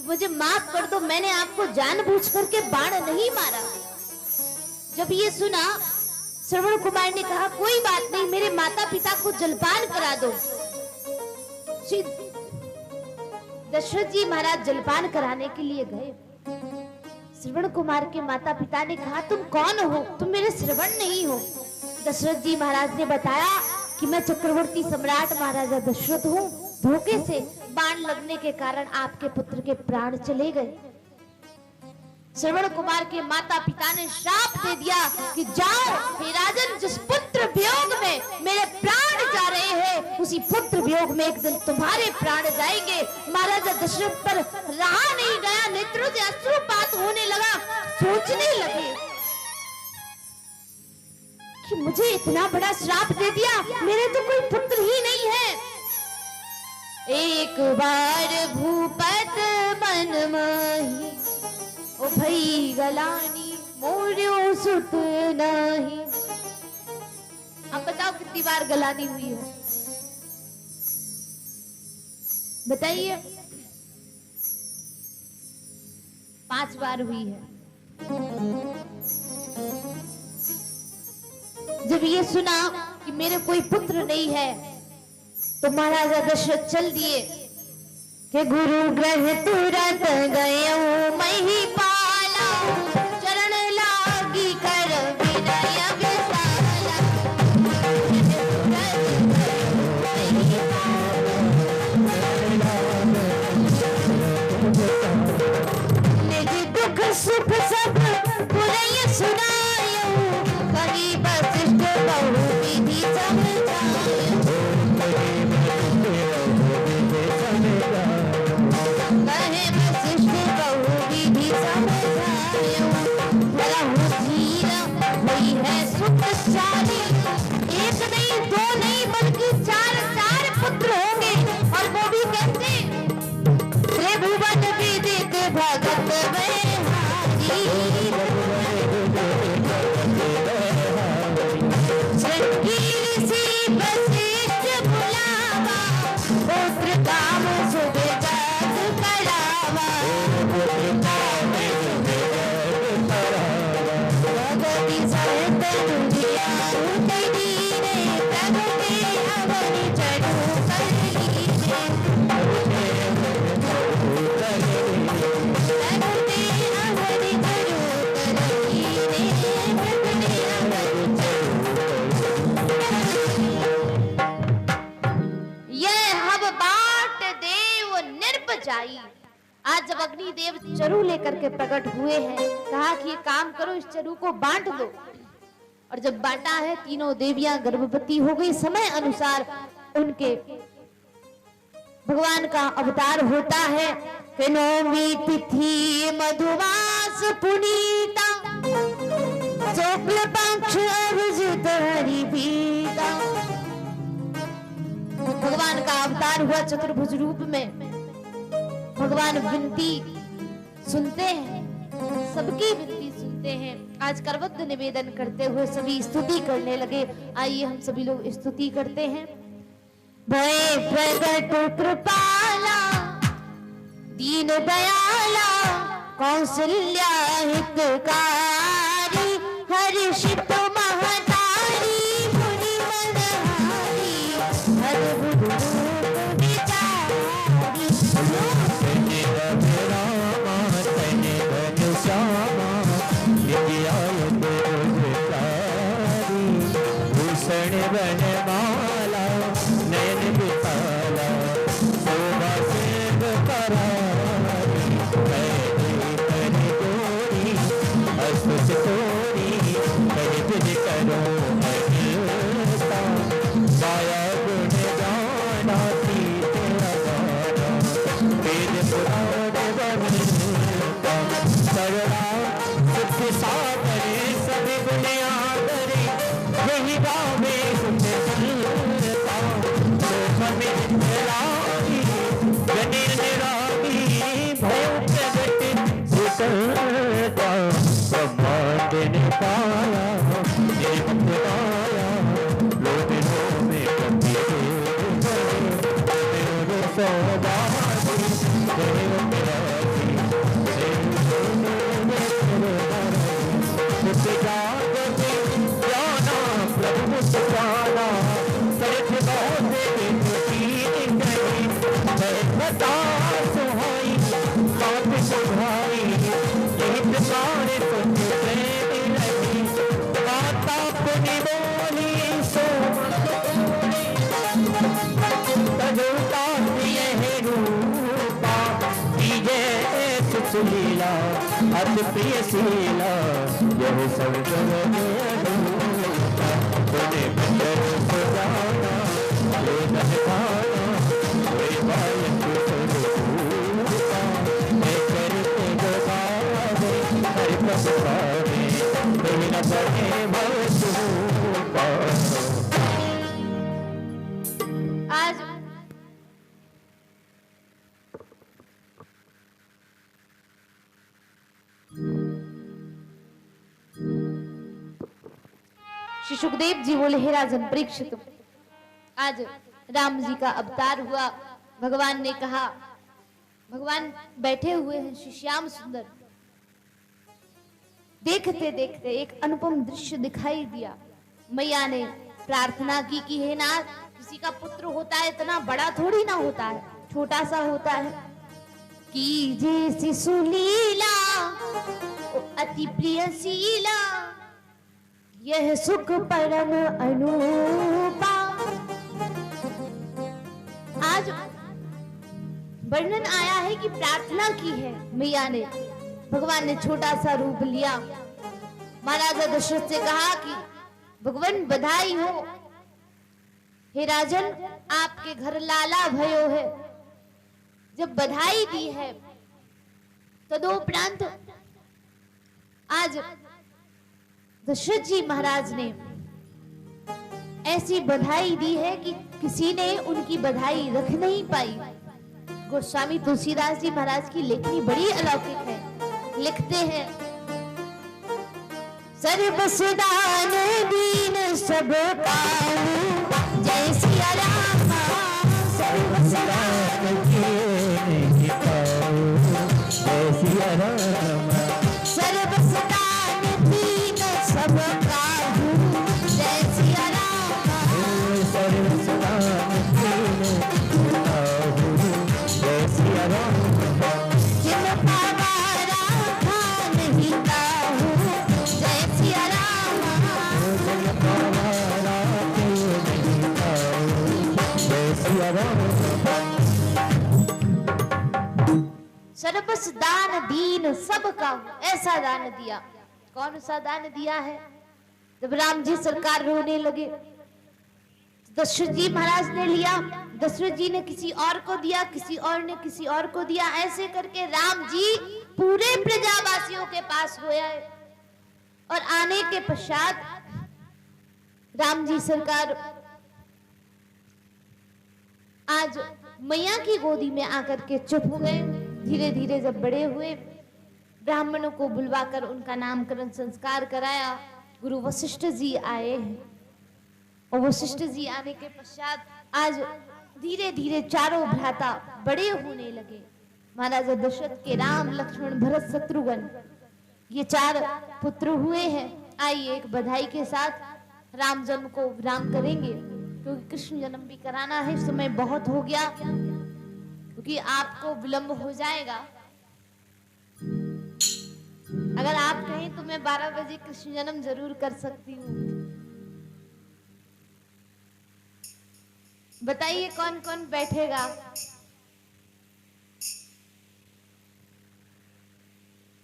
मुझे माफ कर दो, मैंने आपको जानबूझ करके बाण नहीं मारा। जब ये सुना, श्रवण कुमार ने कहा कोई बात नहीं, मेरे माता पिता को जलपान करा दो। श्री दशरथ जी महाराज जलपान कराने के लिए गए। श्रवण कुमार के माता पिता ने कहा तुम कौन हो, तुम मेरे श्रवण नहीं हो। दशरथ जी महाराज ने बताया कि मैं चक्रवर्ती सम्राट महाराजा दशरथ हूँ, धोखे से बाण लगने के कारण आपके पुत्र के प्राण चले गए। श्रवण कुमार के माता पिता ने श्राप दे दिया कि जाओ हे राजन, जिस पुत्र वियोग में मेरे प्राण जा रहे हैं, उसी पुत्र वियोग में एक दिन तुम्हारे प्राण जाएंगे। महाराजा दशरथ पर रहा नहीं गया, नेत्रों से अश्रुपात होने लगा। कि मुझे इतना बड़ा श्राप दे दिया, मेरे तो कोई पुत्र ही नहीं है। एक बार भूपत बन माही, ओ भई गलानी मोरियो सुत नहीं। अब बताओ कितनी बार गलानी हुई है, बताइए। 5 बार हुई है। जब ये सुना कि मेरे कोई पुत्र नहीं है तो महाराजा दशरथ चल दिए कि गुरु ग्रह तुरंत गयो मही पाला, चरण लागी कर विनय विशाला। निज दुख सुख सब पुरय सुनायो, कही वशिष्ठ बहु विधि समझायो। कहे वशिष्ठ बहु विधि समझायो, बलहु धीर हुई है सुखचारी। एक नहीं दो नहीं बल्कि 4 पुत्र होंगे, और वो भी कैसे? त्रिभुवन विदित भगत बिहारी, श्रृंगी ऋषि वशिष्ठ बुलावा, पुत्र काम शुभ जग करावा। भगति सहित दुनिया उठई दीने, प्रगटे अवनि चढ़ू कर लीने। आज जब अग्निदेव चरु लेकर के प्रकट हुए हैं, कहा कि ये काम करो, इस चरु को बांट दो। और जब बांटा है, तीनों देवियां गर्भवती हो गई। समय अनुसार उनके भगवान का अवतार होता है कि नौमी तिथि मधुमास पुनीता, शुक्ल पक्ष अभिजित हरि पीता। भगवान का अवतार हुआ चतुर्भुज रूप में। भगवान विनती सुनते हैं, सबकी विनती सुनते हैं। आज करवत निवेदन करते हुए सभी स्तुति करने लगे। आइए हम सभी लोग स्तुति करते हैं। भय प्रगट कृपाला, दीन दयाला, कौसल्या हितकारी, हर्षित महतारी, मुनि मनहारी, अद्भुत रूप विचारी। भूषण बनमाला नयन बिताला, शोभा सेव करारी, करी गोरी अस्तुत तोरी, करी तुझ करो अहिंसा। माया गुण गाना तीत लगाना, वेद पुराण बनीता। सरला सुख सागरे सभी गुण आदरे, यही गावे सुख संता। शोभन निरागी जनि निरागी, भय प्रगट सुतता। ब्रह्मांड ने पाया ये मुक्त पाया, लोभ में कभी मेरे सौभागी देव पिरासी। जाना प्रभु मुस्काना, सरित बहुत तीन गई। बता सुहाई बात सुहाई, यही प्रकार तुम प्रेम लगी। माता पुनि बोली सो तजुता यह रूपा, सुलीला अति प्रिय शीला, यह सब जगत अनूठा। तूने बंदर को जाना, ले धन खाना, कोई बालक स्वरूपा। मैं करते गोदावे, हरि प्रसादे, कोई न बने भवसूपा। श्री सुखदेव जी बोले, हे राजन परीक्षित, आज राम जी का अवतार हुआ। भगवान ने कहा, भगवान बैठे हुए हैं श्री श्याम सुंदर। देखते देखते एक अनुपम दृश्य दिखाई दिया। मैया ने प्रार्थना की कि हे नाथ, किसी का पुत्र होता है इतना बड़ा थोड़ी ना होता है, छोटा सा होता है। कीजे शिशु लीला अति प्रिय शीला, यह सुख परम अनुपा। आज वर्णन आया है कि प्रार्थना की है मैया ने, भगवान ने छोटा सा रूप लिया। महाराजा दशरथ से कहा कि भगवान बधाई हो, हे राजन आपके घर लाला भयो है। जब बधाई दी है तदोपरांत आज दशरथ जी महाराज ने ऐसी बधाई दी है कि किसी ने उनकी बधाई रख नहीं पाई। गोस्वामी तुलसीदास जी महाराज की लेखनी बड़ी अलौकिक है। लिखते हैं, सर्वसुदान दीन सब काहू, जय सिया राम। सर्वसुदान दीन काहू, जय सिया राम। सर्वसुदान दीन सब काहू, जय सिया राम। सर्वसुदान दीन काहू, जय सिया राम। जिन पावा राखा नहीं काहू, जय सिया राम। जन पावा राखे नहीं काहू, जय सिया राम। सर्वस दान दीन सब का, ऐसा दान दिया। कौन सा दान दिया है? जब राम जी सरकार रोने लगे, दशरथ जी महाराज ने लिया, दशरथ जी ने किसी और को दिया, किसी और ने किसी और को दिया। ऐसे करके राम जी पूरे प्रजावासियों के पास हुए और आने के पश्चात राम जी सरकार आज मैया की गोदी में आकर के चुप हो गए। धीरे धीरे जब बड़े हुए, ब्राह्मणों को बुलवाकर उनका नामकरण संस्कार कराया। गुरु वशिष्ठ जी आए हैं और वशिष्ठ जी आने के पश्चात आज धीरे धीरे चारों भ्राता बड़े होने लगे। महाराजा दशरथ के राम, लक्ष्मण, भरत, शत्रुघ्न, ये 4 पुत्र हुए हैं। आइए एक बधाई के साथ राम जन्म को विराम करेंगे, क्योंकि कृष्ण जन्म भी कराना है। समय बहुत हो गया, क्योंकि आपको विलंब हो जाएगा। अगर आप कहें तो मैं 12 बजे कृष्ण जन्म जरूर कर सकती हूँ। बताइए कौन कौन बैठेगा?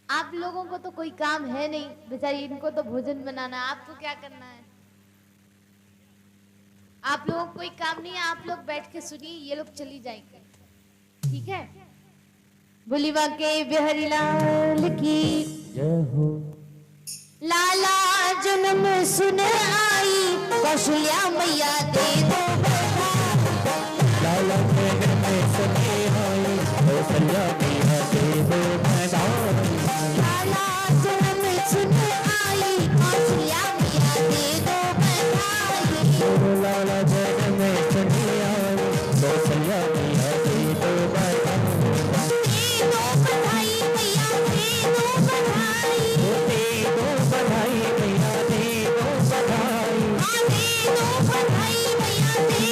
आप लोगों को तो कोई काम है नहीं, बेचारी इनको तो भोजन बनाना। आपको क्या करना है? आप लोगों को कोई काम नहीं है, आप लोग बैठ के सुनिए, ये लोग चली जाएंगे, ठीक है? बुलिवा के बिहारी लाल की जय हो। लाला जन्म सुन आई, कौशल्या मैया दे दो बधाई। लाला के जन्म सुने आई, कौशल्या मैया दे दो बधाई। लाला जन्म सुन आई, कौशल्या मैया दे दो बधाई। लाला जन्म सुने आई, कौशल्या मैया दे दो बधाई। दे दो बधाई मैया, दे दो बधाई। दे दो बधाई मैया, दे दो बधाई। हाँ, दे दो बधाई मैया, दे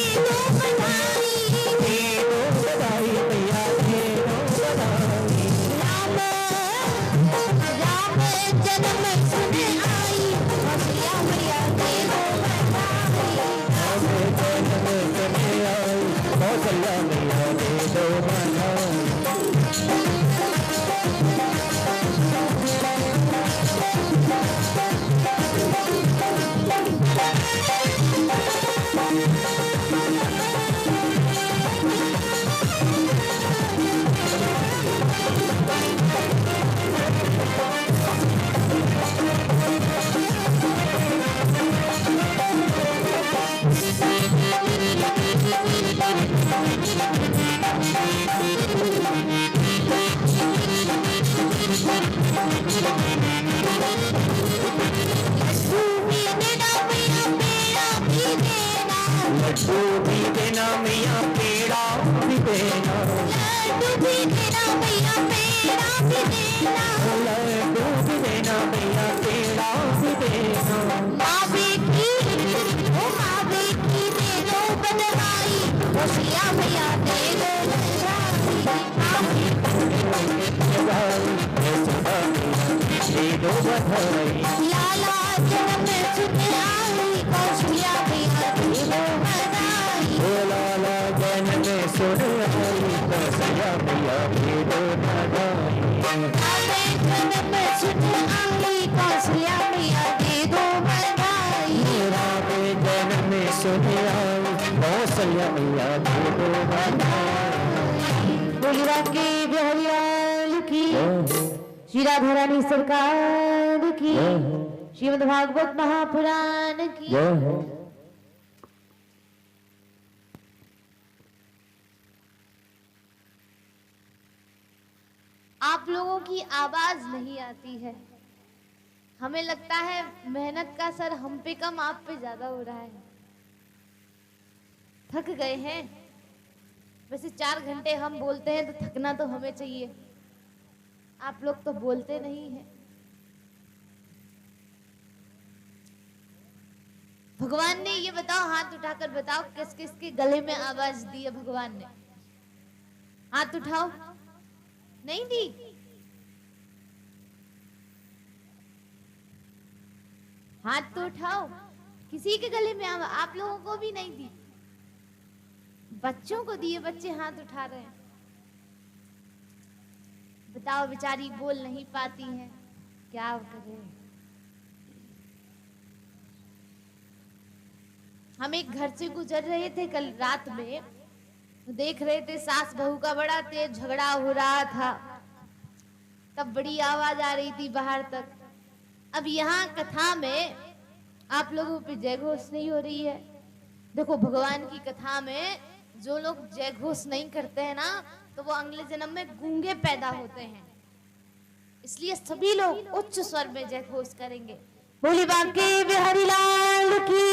लड्डू भी देना मैया पेड़ा भी देना, लड्डू भी देना मैया पेड़ा भी देना, लड्डू भी देना मैया पेड़ा भी देना। माँ बेटी ओ माँ बेटी दे दो बधाई, खुशियाँ मैया दे दो बधाई। लाला जन्म सुन आई, कौशल्या मैया दे दो बधाई। ओ लाला जन्म सुन आई, कौशल्या मैया दे दो बधाई। लाला जन्म सुन आई, कौशल्या मैया दे दो बधाई। राम जन्म सुन आई, कौशल्या मैया दे दो बधाई। बोलिया के बिहारियाल की, श्री राधा रानी सरकार की, श्रीमद् भागवत महापुराण की। आप लोगों की आवाज नहीं आती है, हमें लगता है मेहनत का सर हम पे कम आप पे ज्यादा हो रहा है। थक गए हैं। वैसे 4 घंटे हम बोलते हैं तो थकना तो हमें चाहिए, आप लोग तो बोलते नहीं हैं। भगवान ने ये बताओ, हाथ उठाकर बताओ किस किस के गले में आवाज दी है भगवान ने? हाथ उठाओ। नहीं दी? हाथ तो उठाओ। किसी के गले में आवाज आप लोगों को भी नहीं दी? बच्चों को दिए, बच्चे हाथ उठा रहे हैं। बताओ, बेचारी बोल नहीं पाती हैं, क्या करें। हम एक घर से गुजर रहे थे कल रात में, देख रहे थे सास बहू का बड़ा तेज झगड़ा हो रहा था। तब बड़ी आवाज आ रही थी बाहर तक। अब यहाँ कथा में आप लोगों पे जय घोष नहीं हो रही है। देखो, भगवान की कथा में जो लोग जय घोष नहीं करते हैं ना, तो वो अगले जन्म में गूंगे पैदा होते हैं। इसलिए सभी लोग उच्च स्वर में जय घोष करेंगे। बोली बांके बिहारी लाल की,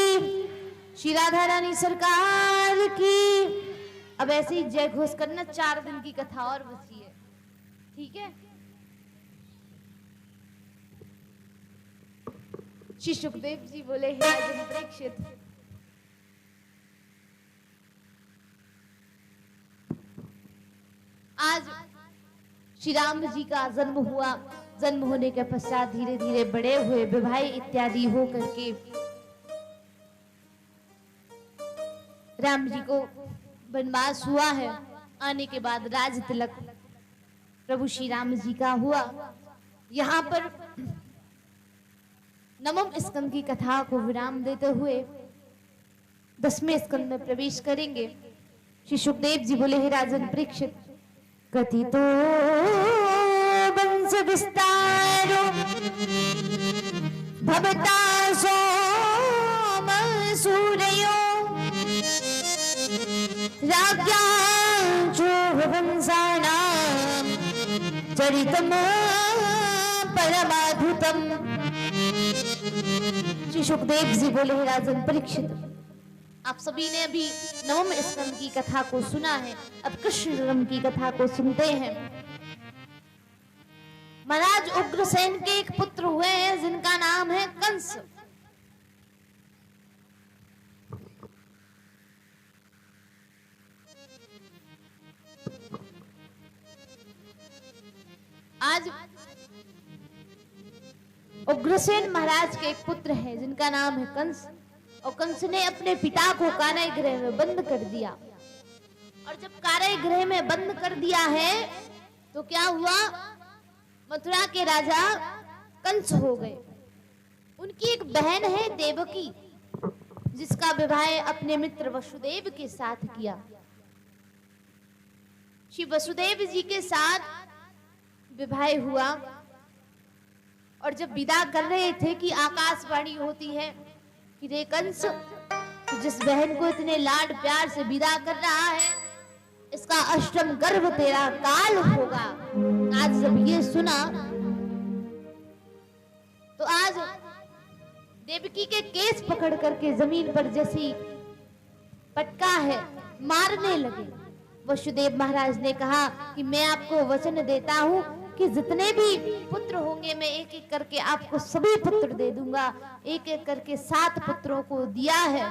श्री राधा रानी सरकार की। अब ऐसे ही जय घोष करना। 4 दिन की कथा और बची है, ठीक है? श्री सुखदेव जी बोले, हे राजन परीक्षित, आज श्री राम जी का जन्म हुआ। जन्म होने के पश्चात धीरे धीरे बड़े हुए, विवाह इत्यादि हो करके राम जी को वनवास हुआ है। आने के बाद राज तिलक प्रभु श्री राम जी का हुआ। यहाँ पर 9वें स्कंद की कथा को विराम देते हुए 10वें स्कंद में प्रवेश करेंगे। श्री सुखदेव जी बोले, हे राजन परीक्षित, कथितो वंश विस्तारो भवता सोम सूरयो राज्ञांचो वंशानां चरितम् परमाद्भुतम्। श्री सुखदेव जी बोले, हे राजन परीक्षित, आप सभी ने अभी 9वें स्कंद की कथा को सुना है। अब कृष्ण जन्म की कथा को सुनते हैं। महाराज उग्रसेन के एक पुत्र हुए हैं जिनका नाम है कंस। आज उग्रसेन महाराज के एक पुत्र है जिनका नाम है कंस। और कंस ने अपने पिता को कारागृह में बंद कर दिया। और जब कारागृह में बंद कर दिया है तो क्या हुआ, मथुरा के राजा कंस हो गए। उनकी एक बहन है देवकी, जिसका विवाह अपने मित्र वसुदेव के साथ किया। श्री वसुदेव जी के साथ विवाह हुआ। और जब विदा कर रहे थे कि आकाशवाणी होती है कि रे कंस, जिस बहन को इतने लाड प्यार से विदा कर रहा है, इसका अष्टम गर्भ तेरा काल होगा। आज जब ये सुना तो आज देवकी के केस पकड़ करके जमीन पर जैसी पटका है, मारने लगे। वसुदेव महाराज ने कहा कि मैं आपको वचन देता हूं कि जितने भी पुत्र होंगे मैं एक एक करके आपको सभी पुत्र दे दूंगा। एक एक करके 7 पुत्रों को दिया है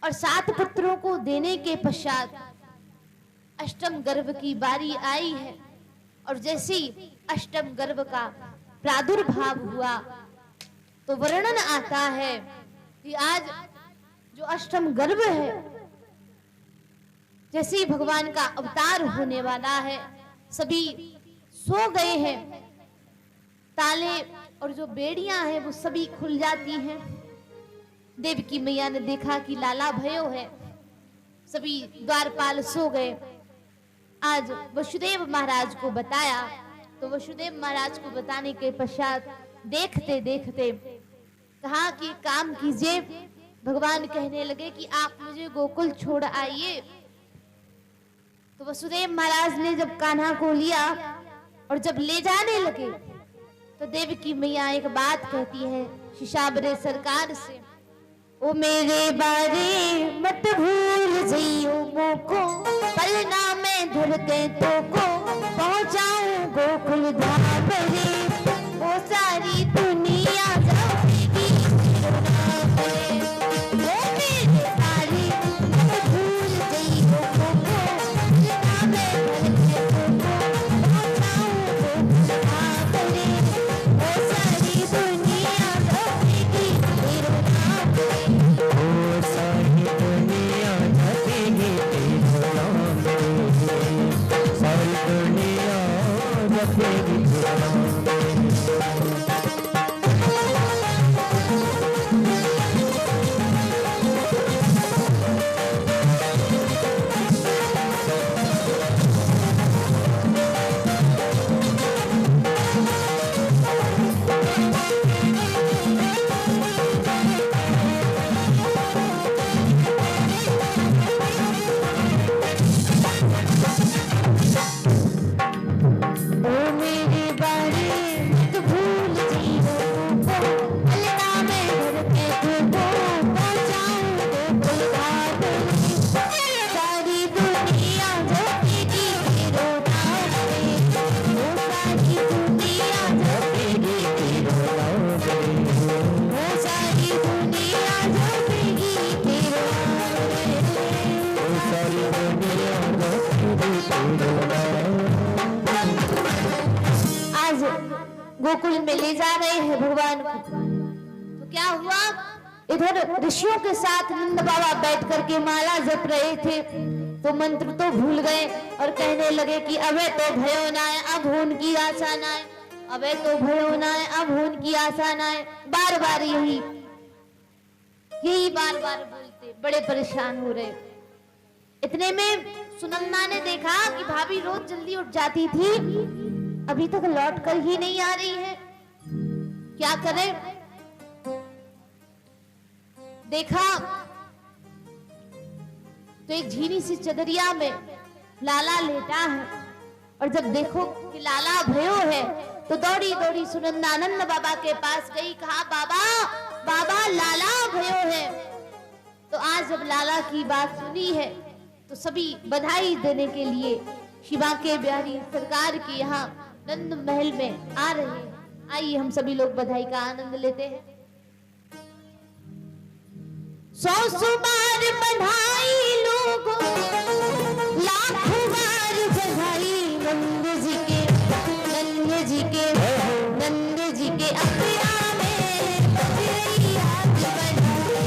और 7 पुत्रों को देने के पश्चात अष्टम गर्भ की बारी आई है और जैसे ही अष्टम गर्भ का प्रादुर्भाव हुआ तो वर्णन आता है कि आज जो अष्टम गर्भ है, जैसे ही भगवान का अवतार होने वाला है, सभी सो गए हैं। ताले और जो बेड़ियां हैं वो सभी खुल जाती हैं। देवकी मैया ने देखा कि लाला भयो है, सभी द्वारपाल सो गए। आज वसुदेव महाराज को बताया तो वसुदेव महाराज को बताने के पश्चात देखते देखते कहा कि काम कीजिए। भगवान कहने लगे कि आप मुझे गोकुल छोड़ आइए। तो वसुदेव महाराज ने जब कान्हा को लिया और जब ले जाने लगे तो देवकी मैया एक बात कहती है शिशाबरे सरकार से, ओ मेरे बारे मत भूल जइयो मोको, पलना में धर के तो को पहुंचाऊं गोकुल धाम रे। वो सारी दुनिया जाएगी नाम रे। ओ मेरे बारे मत भूल जइयो मोको, पलना में धर के तो को पहुंचाऊं गोकुल धाम रे। वो सारी दुनिया जाएगी तेरो नाम रे। ओ सारी दुनिया जपेगी तेरो नाम रे, सारी दुनिया जपेगी तेरो नाम रे। ओ मेरे बारे मत भूल जइयो मोको, पलना में धर के तुमको पहुंचाऊं गोकुल धाम रे। सारी दुनिया जपेगी तेरो नाम रे। ओ सारी दुनिया जपेगी तेरो नाम रे। ओ सारी दुनिया जपेगी तेरो नाम रे। ओ सारी दुनिया जपेगी तेरो नाम। आज गोकुल में ले जा रहे हैं भगवान को। तो क्या हुआ, इधर ऋषियों के साथ नंद बाबा बैठ करके माला जप रहे थे तो मंत्र तो भूल गए और कहने लगे कि अबे तो भयो नाय अब होन की आशा नाय, अबे तो भयो नाय अब होन की आशा नाय। बार बार यही बार बार बोलते, बड़े परेशान हो रहे। इतने में सुनंदा ने देखा कि भाभी रोज जल्दी उठ जाती थी, अभी तक लौट कर ही नहीं आ रही है, क्या करें। देखा तो एक झीनी सी चदरिया में लाला लेटा है और जब देखो कि लाला भयो है तो दौड़ी दौड़ी सुनंदानंद बाबा के पास गई, कहा बाबा बाबा लाला भयो है। तो आज जब लाला की बात सुनी है तो सभी बधाई देने के लिए शिवा के बिहारी सरकार के यहाँ नंद महल में आ रहे हैं। आइए हम सभी लोग बधाई का आनंद लेते हैं। 100 बार बधाई लोगों, लाखों बार बधाई नंद जी के, नंद जी के, नंद जी के अखियाँ में बज रही आग बधाई।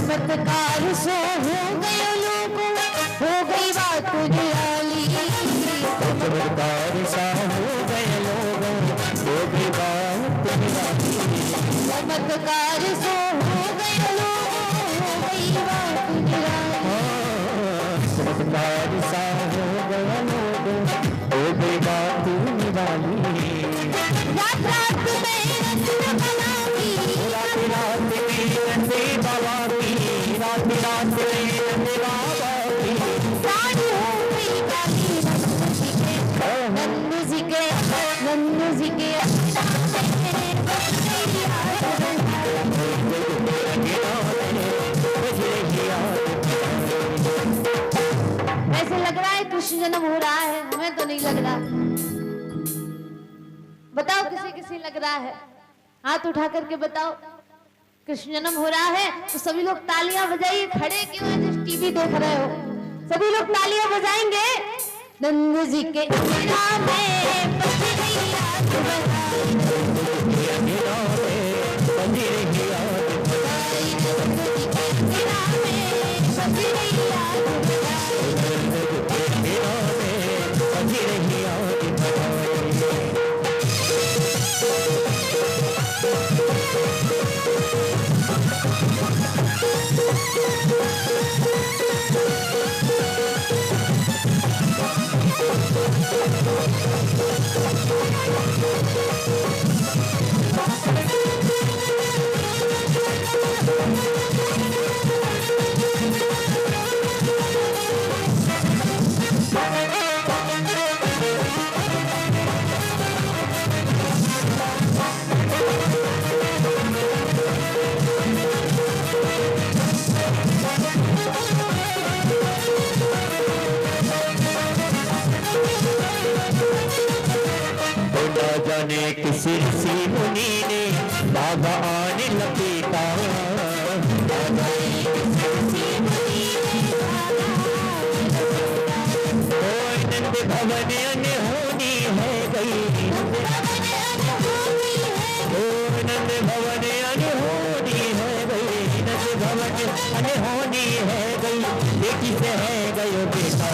चमत्कार सो हो गए लोगों, हो गई बात निराली। चमत्कार सा हो गए लोगों, हो गई बात निराली। चमत्कार सो हो गए लोगों, हो गई बात निराली। चमत्कार सा हो गया लोगों, हो गई बात निराली। रात रात में रत्न कला की, रात रात में रंगे बाबा की, रात रात में रंगे बाबा की। साड़ी हो गई काली नन्नू जी के, नन्नू जी के ऐसे लग रहा है कृष्ण जन्म हो रहा है, हमें तो नहीं लग रहा। बताओ किसी किसी लग रहा है, हाथ उठा करके बताओ कृष्ण जन्म हो रहा है तो सभी लोग तालियां बजाइए। खड़े क्यों हैं जिस टीवी देख रहे हो, सभी लोग तालियां बजाएंगे। नंदू जी के नाम में जाने किसी ऋषि मुनि ने बाबा आने लपेटा। नंद भवन अनहोनी है गई, नंद भवन अनहोनी है गई, नंद भवन अनहोनी है गई। बेटी से है गयो बेटा।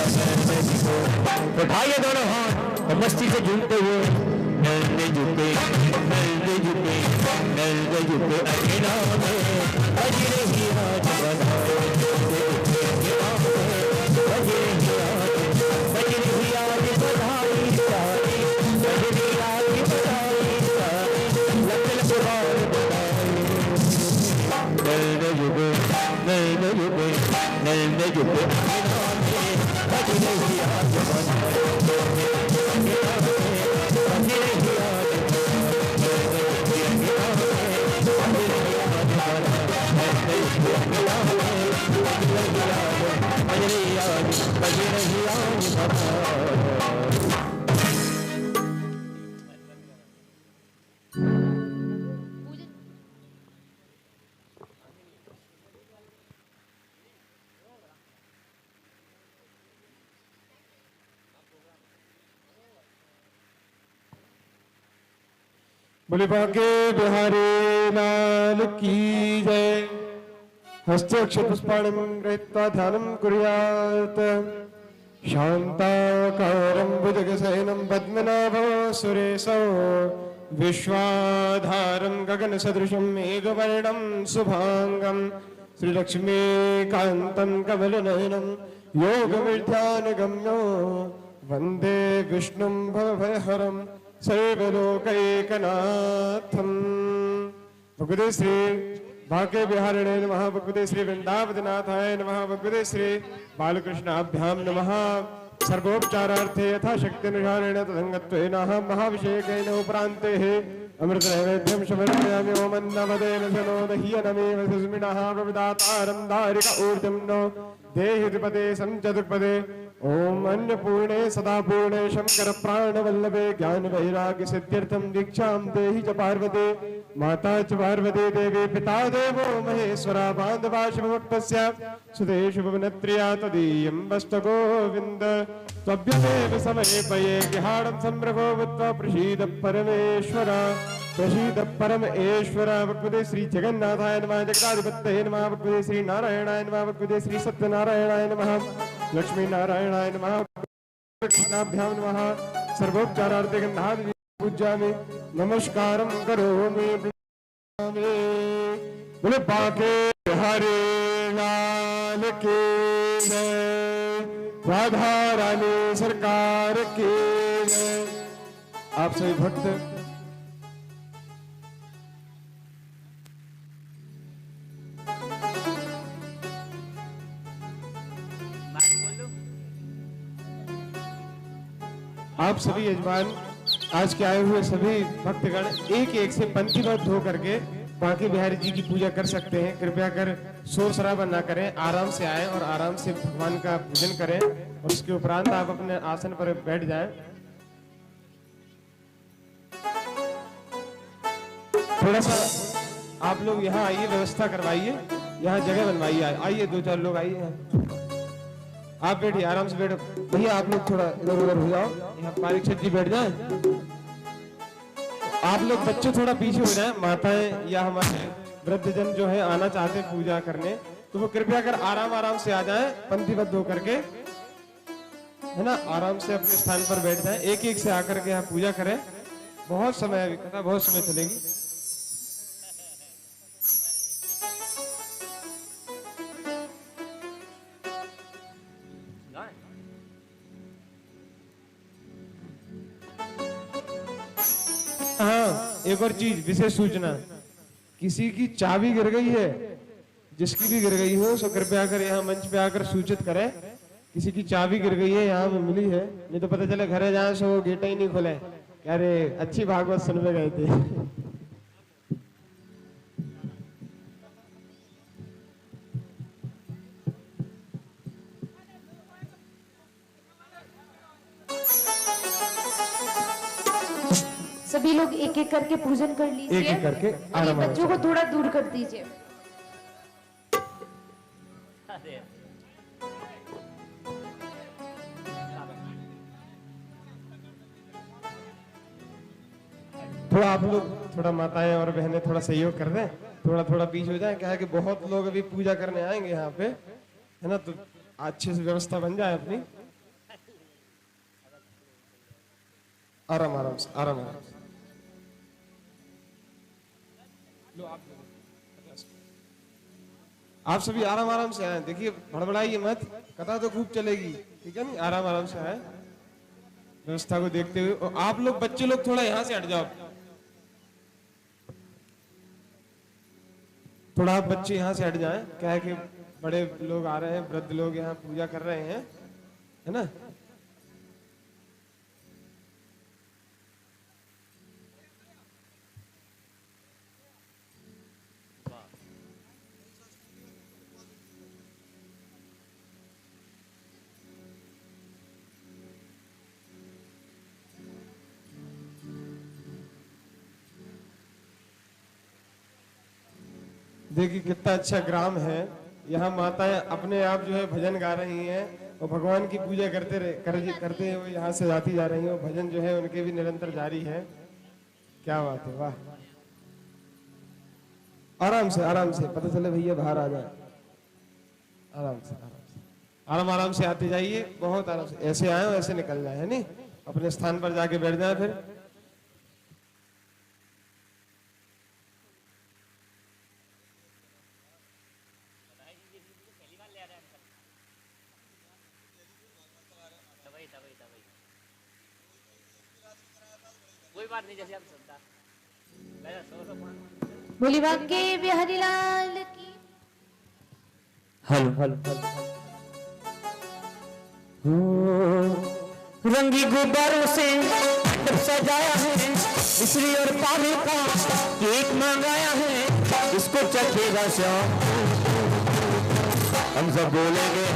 उठाइए दोनों हाथ और मस्ती से झूमते हुए नंद झुके, नंद झुके, नंद झुके अकेला में अजर ही राज बनाए। अजर ही आज बधाई सारे, अजर ही आज बधाई सारे, लख लख बार बधाई। नंद झुके, नंद झुके, नंद झुके अकेला में अजर ही आज बनाए। बोले बांके बिहारी लाल की जय। हस्ते अक्षर पुष्पाणिं गृहीत्वा ध्यानं कुर्यात्। शान्ताकारं भुजगशयनं पद्मनाभं सुरेशं, विश्वाधारं गगनसदृशं मेघवर्णं शुभांगं, श्रीलक्ष्मीकान्तं कमलनयनं योगविद्यानुगम्यो, वन्दे विष्णुं भवभयहरं सर्वलोकैकनाथं। भगवते श्री भाग्य विहारिणे नमः, भगवते श्री वृंदावननाथाय नमः, भगवते श्री बालकृष्णाभ्यां नमः। सर्वोपचारार्थे यथाशक्त्यनुसारेण तदंगत्वेन अहं महाभिषेकेन उपरान्ते अमृत नैवेद्यं समर्पयामि। ओम अन्नमदेन सनो दह्यनमेव सुस्मिनः प्रविदातारं दारिक ऊर्जं नो देहि द्विपदे संचतुर्पदे। ओम अन्नपूर्णे सदा पूर्णे शंकर प्राणवल्लभे ज्ञान वैराग्य सिद्ध्यर्थं दीक्षां देहि च पार्वती। माता च पार्वती देवी पिता देवो महेश्वरा बान्धवा शिवभक्तस्य सुदेषु भुवनत्रिया तदीयं वस्तु गोविन्द। त्वभ्यमेव समये पये विहारं सम्भ्रभो भूत्वा प्रसीद परमेश्वर। प्रसीद परमेश्वर भगवते श्री जगन्नाथाय नमः जगदाधिपतये नमः भगवते श्री नारायणाय नमः भगवते श्री सत्यनारायणाय नमः लक्ष्मी नारायणाय नमः कृष्णाभ्यां नमः सर्वोपचारार्थे गन्धादि पूज्यामि नमस्कारं करोमि बोले बाके हरे लाल के जय राधा रानी सरकार के जय। आप सभी भक्त आप सभी यजमान आज के आए हुए सभी भक्तगण एक एक से पंक्तिबद्ध होकर के बांके बिहारी जी की पूजा कर सकते हैं। कृपया कर शोर शराबा ना करें, आराम से आएं और आराम से भगवान का पूजन करें और उसके उपरांत आप अपने आसन पर बैठ जाएं। थोड़ा सा आप लोग यहाँ आइए, व्यवस्था करवाइए, यहाँ जगह बनवाइए। आइए 2-4 लोग आइए यहाँ। आप बैठिए, आराम से बैठो। भैया आप लोग थोड़ा इधर उधर हो जाओ, यहाँ परीक्षक जी बैठ जाएं। आप लोग बच्चे थोड़ा पीछे हो जाएं। माताएं या हमारे वृद्धजन जो है आना चाहते हैं पूजा करने, तो वो कृपया कर आराम से आ जाएं, पंक्तिबद्ध होकर के, है ना। आराम से अपने स्थान पर बैठ जाएं, एक एक से आकर के यहाँ पूजा करें। बहुत समय अभी कथा, बहुत समय चलेगी। हाँ, एक और चीज, विशेष सूचना, किसी की चाबी गिर गई है, जिसकी भी गिर गई हो, सो कृपया कर यहाँ मंच पे आकर सूचित करें। किसी की चाबी गिर गई है, यहाँ में मिली है, नहीं तो पता चले घरे जाए सो गेट ही नहीं खोले, अरे अच्छी भागवत सुनने गए थे। सभी लोग एक एक करके पूजन कर लीजिए। एक एक करके और ये बच्चों को थोड़ा दूर कर दीजिए। थोड़ा आप लोग, थोड़ा माताएं और बहनें थोड़ा सहयोग कर दें, थोड़ा थोड़ा पीछे हो जाए। क्या है कि बहुत लोग अभी पूजा करने आएंगे यहाँ पे, है ना, तो अच्छे से व्यवस्था बन जाए अपनी। आराम से, आराम से। आप सभी आराम से आए। देखिए भड़बड़ाइए मत, कथा तो खूब चलेगी, ठीक है नहीं। आराम से आए, व्यवस्था को देखते हुए। और आप लोग बच्चे लोग थोड़ा यहाँ से हट जाओ, थोड़ा आप बच्चे यहाँ से हट जाएं। क्या है कि बड़े लोग आ रहे हैं, वृद्ध लोग यहाँ पूजा कर रहे हैं, है ना। देखिए कितना अच्छा ग्राम है। यहाँ माताएं अपने आप जो है भजन गा रही हैं और भगवान की पूजा करते हुए यहाँ से जाती जा रही हैं। भजन जो है उनके भी निरंतर जारी है। क्या बात है, वाह। आराम से पता चले भैया बाहर आ जाए। आराम से आते जाइए, बहुत आराम से। ऐसे आए और ऐसे निकल जाए, है नहीं। अपने स्थान पर जाके बैठ जाए फिर। कोई बात नहीं, जैसे आप सुनता। बोली बांके बिहारी लाल की। हल रंगी गुब्बारों से सजाया है, मिश्री और पानी का केक मंगाया है, इसको चखेगा श्याम। हम सब बोलेंगे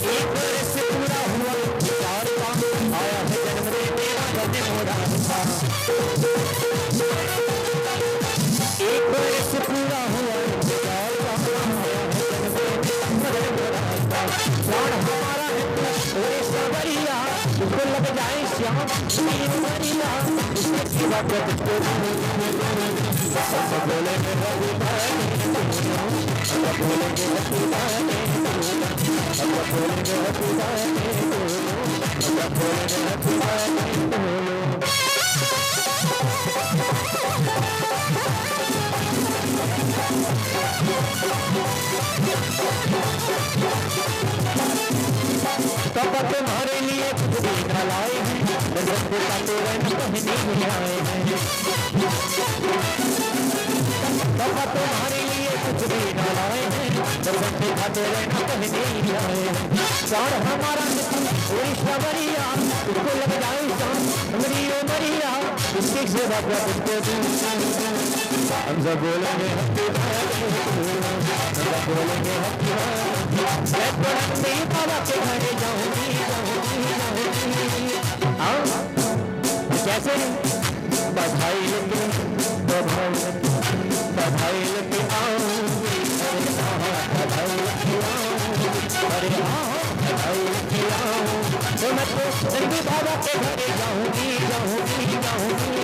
एक बरस पूरा हुआ इंतजार का, आया है जन्म दे मेरा बने मोरा था। एक बरस पूरा हुआ इंतजार का, आया है जन्म दे मेरा बने मोरा था। प्राण हमारा है तू ओरे सवरिया, तुझको लग जाए श्याम नीर मरिया, इसके सिवा कुछ तो सब बोलेंगे रघुपति, सब बोलेंगे रघुपति, सब बोलेंगे रघुपति, सब बोलेंगे रघुपति। पापा तुम्हारे लिए कुछ भी न लाए हैं, दर्शन को काटे रहना कहीं नहीं आए हैं। पापा तुम्हारे लिए कुछ भी न लाए हैं, दर्शन को काटे रहना कहीं नहीं आए हैं। प्राण हमारा ओरी सवरिया, तुझको लग जाए शाम हमारी ओ मरिया, इसकी सेवा कर तुझको दूं। हम सब बोलेंगे हैप्पी बर्थडे, हम सब बोलेंगे हैप्पी बर्थडे। मैं बड़े बाबा के घरे जाऊंगी, जाऊंगी, जाऊंगी। आओ कैसे बधाई लेके, बधाई लेके, बधाई लेके आऊंगी, अरे हाँ बधाई लेके आऊंगी, अरे हाँ बधाई लेके आऊंगी। तो मैं तो जल्दी बाबा के घरे जाऊंगी, जाऊंगी, जाऊंगी,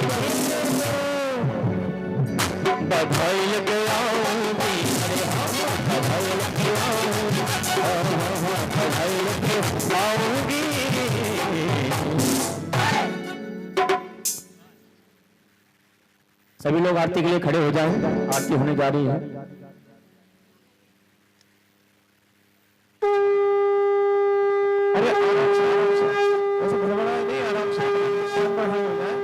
बधाई लेके आऊंगी, अरे हाँ बधाई लेके आऊंगी, बधाई लेके आऊंगी। सभी लोग आरती के लिए खड़े हो जाएं, आरती होने जा रही है। अरे आराम से, ऐसे भड़बड़ा नहीं, आराम से शांत हो जाए।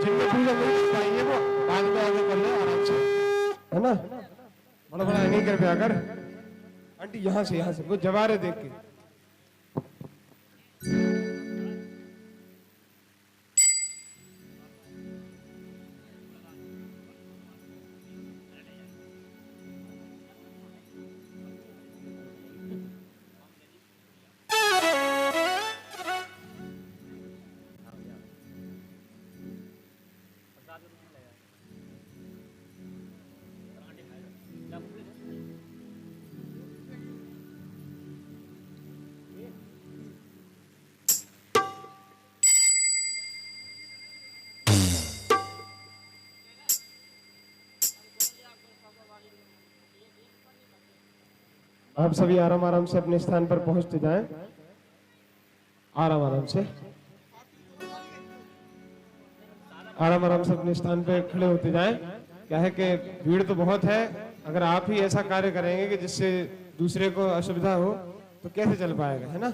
जिनमें पूजा नहीं कर पाएंगे वो बाद में आगे कर ले, आराम से, है ना? बड़बड़ा नहीं कर पाया कर। आंटी यहाँ से वो जवारे देख के। आप सभी आराम आराम से अपने स्थान पर पहुंचते जाएं, आराम आराम से, आराम आराम से अपने स्थान पे खड़े होते जाएं। क्या है कि भीड़ तो बहुत है, अगर आप ही ऐसा कार्य करेंगे कि जिससे दूसरे को असुविधा हो तो कैसे चल पाएगा, है ना?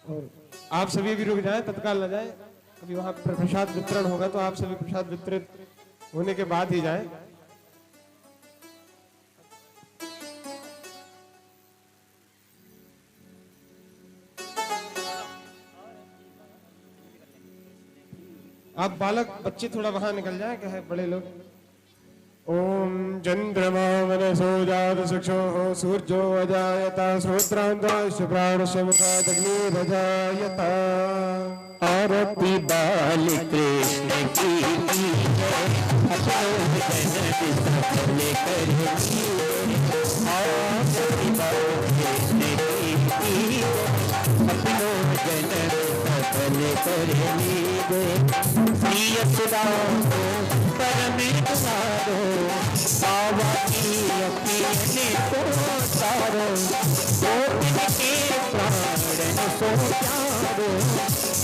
और आप सभी भी रुक जाएं, तत्काल न जाएं। अभी वहां प्रसाद वितरण होगा तो आप सभी प्रसाद वितरित होने के बाद ही जाएं। आप बालक बच्चे थोड़ा वहां निकल जाए, क्या है बड़े लोग। ओम चंद्रमा मनसो जात चक्षो सूर्यो अजायता श्रोत्रांताश्च प्राणस्य मुखादग्निरजायता। आरती बाल कृष्ण की ले कर आरती बाल कृष्ण की अपनो जन्म सफल कर लीजे। प्रिय सुधा परम तुमारो बाबा की अपने को सारो। गोपिन के प्राण सो प्यारो,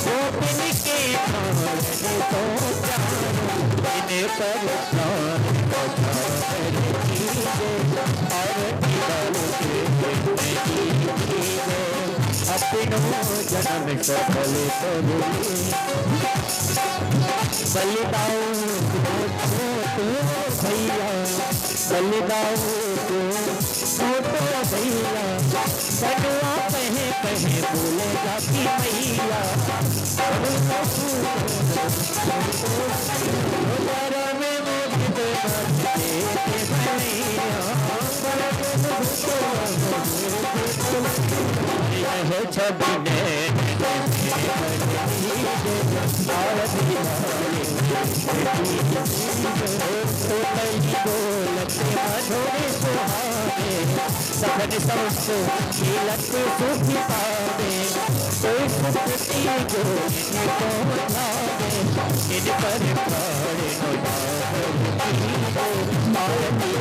गोपिन के प्राण सो प्यारो। इन्हें पर प्राण पधार कीजे, आरती बाल कृष्ण कीजे। अपनो जन्म सफल करो बलिदाओ तो भैया, बलिदाओ तो भैया। कटुआ कहे कहे बोलेगा कि मैया। हो छवि नैन आरती वाले बोलते मधुर सुहावे सपन सबको खिलत सुखी पावे कोई सुखती जो इनको लावे इन पर प्राण आरती